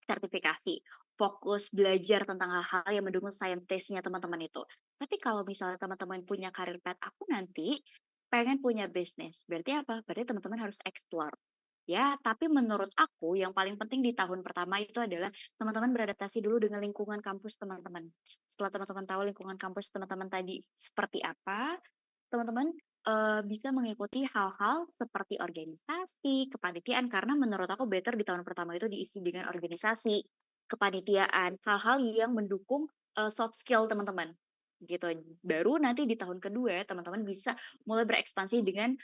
sertifikasi, fokus belajar tentang hal-hal yang mendukung saintisnya teman-teman itu. Tapi kalau misalnya teman-teman punya karir path, aku nanti pengen punya bisnis. Berarti apa? Berarti teman-teman harus explore. Ya, tapi menurut aku yang paling penting di tahun pertama itu adalah teman-teman beradaptasi dulu dengan lingkungan kampus teman-teman. Setelah teman-teman tahu lingkungan kampus teman-teman tadi seperti apa, teman-teman bisa mengikuti hal-hal seperti organisasi, kepanitiaan, karena menurut aku better di tahun pertama itu diisi dengan organisasi, kepanitiaan, hal-hal yang mendukung soft skill teman-teman. gitu. Baru nanti di tahun kedua teman-teman bisa mulai berekspansi dengan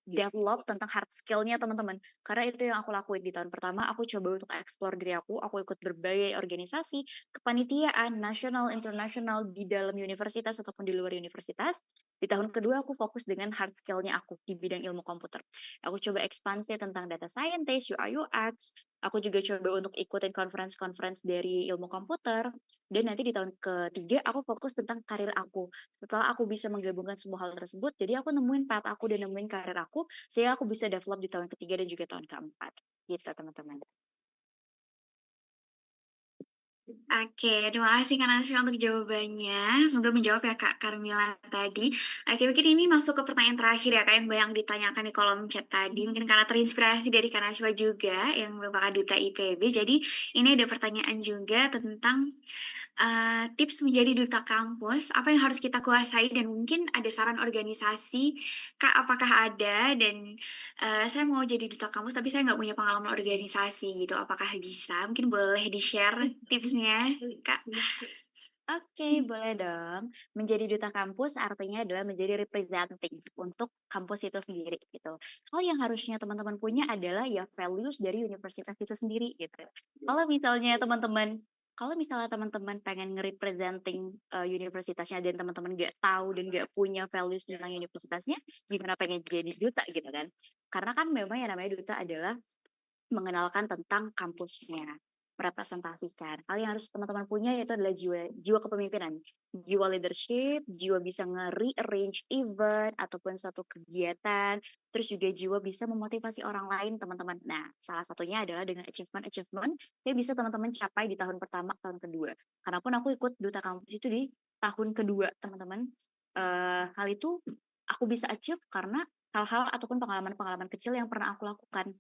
develop tentang hard skill-nya teman-teman. Karena itu yang aku lakuin di tahun pertama, aku coba untuk explore diri aku ikut berbagai organisasi, kepanitiaan, nasional, internasional di dalam universitas ataupun di luar universitas. Di tahun kedua aku fokus dengan hard skill-nya aku di bidang ilmu komputer. Aku coba ekspansi tentang data scientist, UI UX. Aku juga coba untuk ikutin conference-conference dari ilmu komputer. Dan nanti di tahun ketiga aku fokus tentang karir aku. Setelah aku bisa menggabungkan semua hal tersebut, jadi aku nemuin path aku dan nemuin karir aku, sehingga aku bisa develop di tahun ketiga dan juga tahun keempat. Gitu teman-teman. Oke, terima kasih Kak Nasya untuk jawabannya. Semoga menjawab ya Kak Carmila tadi. Oke, mungkin ini masuk ke pertanyaan terakhir ya Kak yang banyak ditanyakan di kolom chat tadi. Mungkin karena terinspirasi dari Kak Nasya juga yang merupakan duta IPB. Jadi ini ada pertanyaan juga tentang tips menjadi duta kampus. Apa yang harus kita kuasai dan mungkin ada saran organisasi Kak, apakah ada? Dan saya mau jadi duta kampus tapi saya nggak punya pengalaman organisasi gitu. Apakah bisa? Mungkin boleh di-share tipsnya, Kak? Oke, boleh dong. Menjadi duta kampus artinya adalah menjadi representing untuk kampus itu sendiri gitu. Hal yang harusnya teman-teman punya adalah ya values dari universitas itu sendiri gitu. Kalau misalnya teman-teman pengen nge-representing universitasnya dan teman-teman nggak tahu dan nggak punya values tentang universitasnya, gimana pengen jadi duta gitu kan? Karena kan memang yang namanya duta adalah mengenalkan tentang kampusnya, merepresentasikan. Hal yang harus teman-teman punya yaitu adalah jiwa kepemimpinan, jiwa leadership, jiwa bisa nge-rearrange event ataupun suatu kegiatan, terus juga jiwa bisa memotivasi orang lain, teman-teman. Nah, salah satunya adalah dengan achievement yang bisa teman-teman capai di tahun pertama, tahun kedua. Karena pun aku ikut duta kampus itu di tahun kedua, teman-teman. Hal itu aku bisa achieve karena hal-hal ataupun pengalaman-pengalaman kecil yang pernah aku lakukan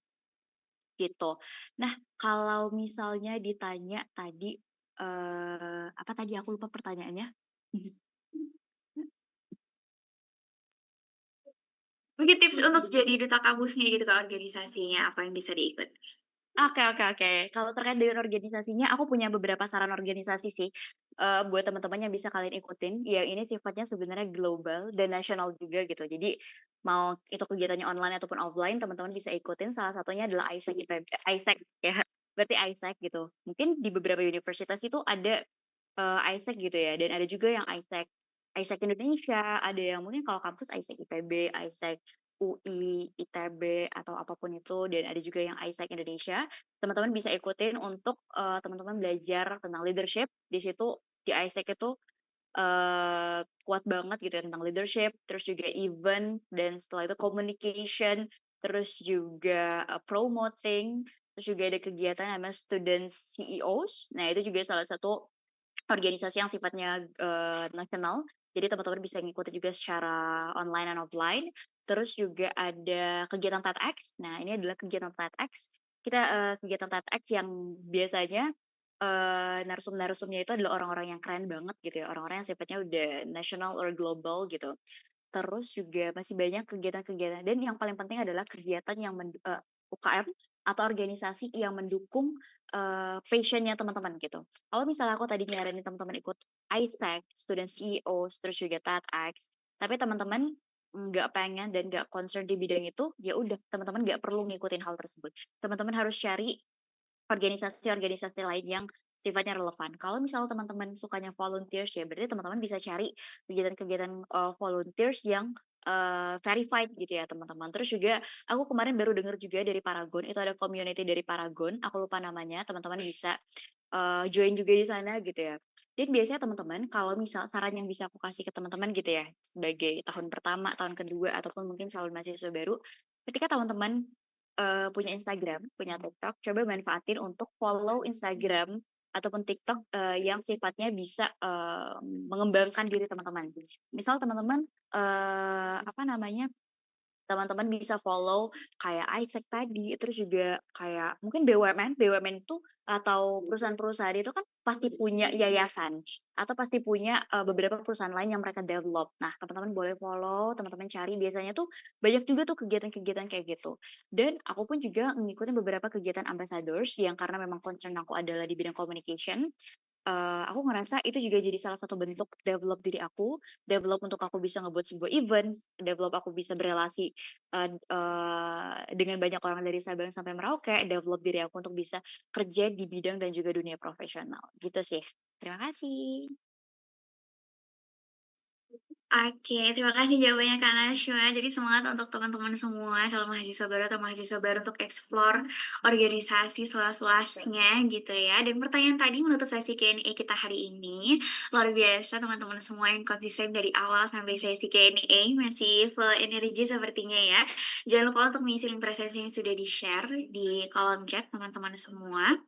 gitu. Nah, kalau misalnya ditanya tadi, apa tadi aku lupa pertanyaannya. Mungkin tips untuk jadi duta kampusnya gitu Kak, organisasinya apa yang bisa diikut? Oke. Kalau terkait dengan organisasinya, aku punya beberapa saran organisasi sih, buat teman-teman yang bisa kalian ikutin, yang ini sifatnya sebenarnya global dan nasional juga gitu. Jadi, mau itu kegiatannya online ataupun offline, teman-teman bisa ikutin, salah satunya adalah ISEC ya, berarti ISEC gitu. Mungkin di beberapa universitas itu ada, ISEC gitu ya, dan ada juga yang ISEC Indonesia, ada yang mungkin kalau kampus ISEC IPB, ISEC UI, ITB, atau apapun itu, dan ada juga yang ISEC Indonesia. Teman-teman bisa ikutin untuk, teman-teman belajar tentang leadership. Di situ di ISEC itu, kuat banget gitu ya tentang leadership, terus juga event, dan setelah itu communication, terus juga, promoting, terus juga ada kegiatan namanya student CEOs. Nah, itu juga salah satu organisasi yang sifatnya, nasional, jadi teman-teman bisa ngikutin juga secara online dan offline. Terus juga ada kegiatan TEDx. Nah, ini adalah kegiatan TEDx. Kegiatan TEDx yang biasanya, narsum-narsumnya itu adalah orang-orang yang keren banget gitu ya, orang-orang yang sifatnya udah national or global gitu. Terus juga masih banyak kegiatan-kegiatan dan yang paling penting adalah kegiatan yang UKM atau organisasi yang mendukung, passion-nya teman-teman gitu. Kalau misalnya aku tadi nyaranin teman-teman ikut ISEC, Student CEOs, terus juga TEDx, tapi teman-teman nggak pengen dan nggak concern di bidang itu, ya udah teman-teman nggak perlu ngikutin hal tersebut. Teman-teman harus cari organisasi-organisasi lain yang sifatnya relevan. Kalau misal teman-teman sukanya volunteers ya berarti teman-teman bisa cari kegiatan-kegiatan, volunteers yang, verified gitu ya teman-teman. Terus juga aku kemarin baru dengar juga dari Paragon, itu ada community dari Paragon, aku lupa namanya, teman-teman bisa, join juga di sana gitu ya. Dan biasanya teman-teman kalau misal saran yang bisa aku kasih ke teman-teman gitu ya, sebagai tahun pertama, tahun kedua, ataupun mungkin calon mahasiswa baru, ketika teman-teman punya Instagram, punya TikTok, coba manfaatin untuk follow Instagram ataupun TikTok, yang sifatnya bisa, mengembangkan diri teman-teman. Misal teman-teman, apa namanya, teman-teman bisa follow kayak Isaac tadi, terus juga kayak mungkin BUMN itu atau perusahaan-perusahaan itu kan pasti punya yayasan atau pasti punya, beberapa perusahaan lain yang mereka develop. Nah, teman-teman boleh follow, teman-teman cari biasanya tuh banyak juga tuh kegiatan-kegiatan kayak gitu. Dan aku pun juga ngikutin beberapa kegiatan ambassadors yang karena memang concern aku adalah di bidang communication, aku ngerasa itu juga jadi salah satu bentuk develop diri aku, develop untuk aku bisa ngebuat sebuah event, develop aku bisa berelasi, dengan banyak orang dari Sabang sampai Merauke, develop diri aku untuk bisa kerja di bidang dan juga dunia profesional, gitu sih. Terima kasih. Oke, terima kasih jawabannya Kak Nashwa. Jadi semangat untuk teman-teman semua, calon mahasiswa baru atau mahasiswa baru untuk explore organisasi seluas-luasnya gitu ya. Dan pertanyaan tadi menutup sesi Q&A kita hari ini. Luar biasa teman-teman semua yang konsisten dari awal sampai sesi Q&A masih full energi sepertinya ya. Jangan lupa untuk mengisi link presensi yang sudah di-share di kolom chat teman-teman semua.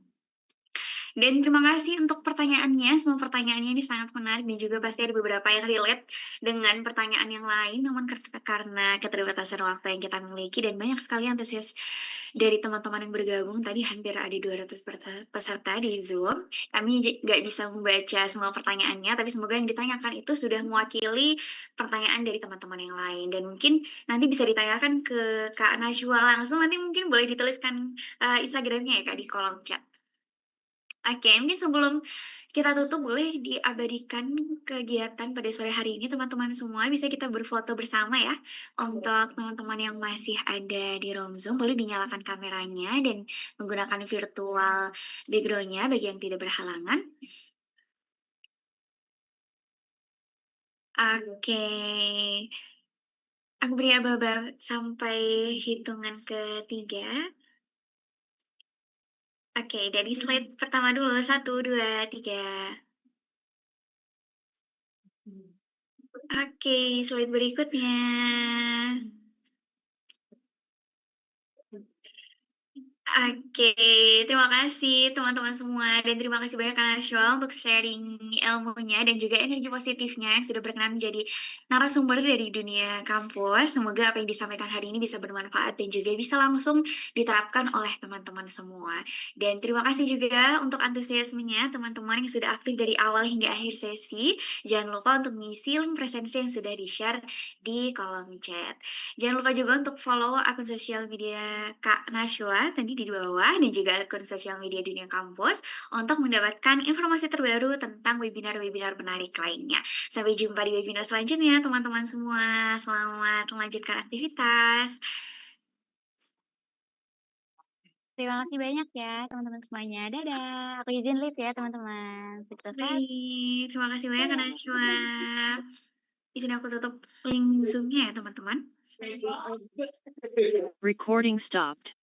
Dan terima kasih untuk pertanyaannya, semua pertanyaannya ini sangat menarik dan juga pasti ada beberapa yang relate dengan pertanyaan yang lain, namun karena keterbatasan waktu yang kita miliki dan banyak sekali antusias dari teman-teman yang bergabung, tadi hampir ada 200 peserta di Zoom. Kami nggak bisa membaca semua pertanyaannya, tapi semoga yang ditanyakan itu sudah mewakili pertanyaan dari teman-teman yang lain. Dan mungkin nanti bisa ditanyakan ke Kak Najwa langsung, nanti mungkin boleh dituliskan Instagramnya ya Kak di kolom chat. Oke, mungkin sebelum kita tutup boleh diabadikan kegiatan pada sore hari ini teman-teman semua, bisa kita berfoto bersama ya. Untuk teman-teman yang masih ada di room Zoom, boleh dinyalakan kameranya dan menggunakan virtual background-nya bagi yang tidak berhalangan. Oke, aku beri aba-aba sampai hitungan ketiga. Oke, dari slide pertama dulu, 1, 2, 3. Oke, slide berikutnya. Oke, terima kasih teman-teman semua dan terima kasih banyak Kak Nashwa untuk sharing ilmunya dan juga energi positifnya yang sudah berkenan menjadi narasumber dari dunia kampus. Semoga apa yang disampaikan hari ini bisa bermanfaat dan juga bisa langsung diterapkan oleh teman-teman semua. Dan terima kasih juga untuk antusiasmenya teman-teman yang sudah aktif dari awal hingga akhir sesi. Jangan lupa untuk mengisi link presensi yang sudah di-share di kolom chat. Jangan lupa juga untuk follow akun sosial media Kak Nashwa tadi di bawah dan juga akun sosial media Dunia Kampus untuk mendapatkan informasi terbaru tentang webinar-webinar menarik lainnya. Sampai jumpa di webinar selanjutnya teman-teman semua. Selamat melanjutkan aktivitas. Terima kasih banyak ya teman-teman semuanya. Dadah. Aku izin live ya teman-teman. Sukses. Baik, terima kasih banyak Kak Nashwa. Izin aku tutup link Zoom-nya ya teman-teman. Recording stopped.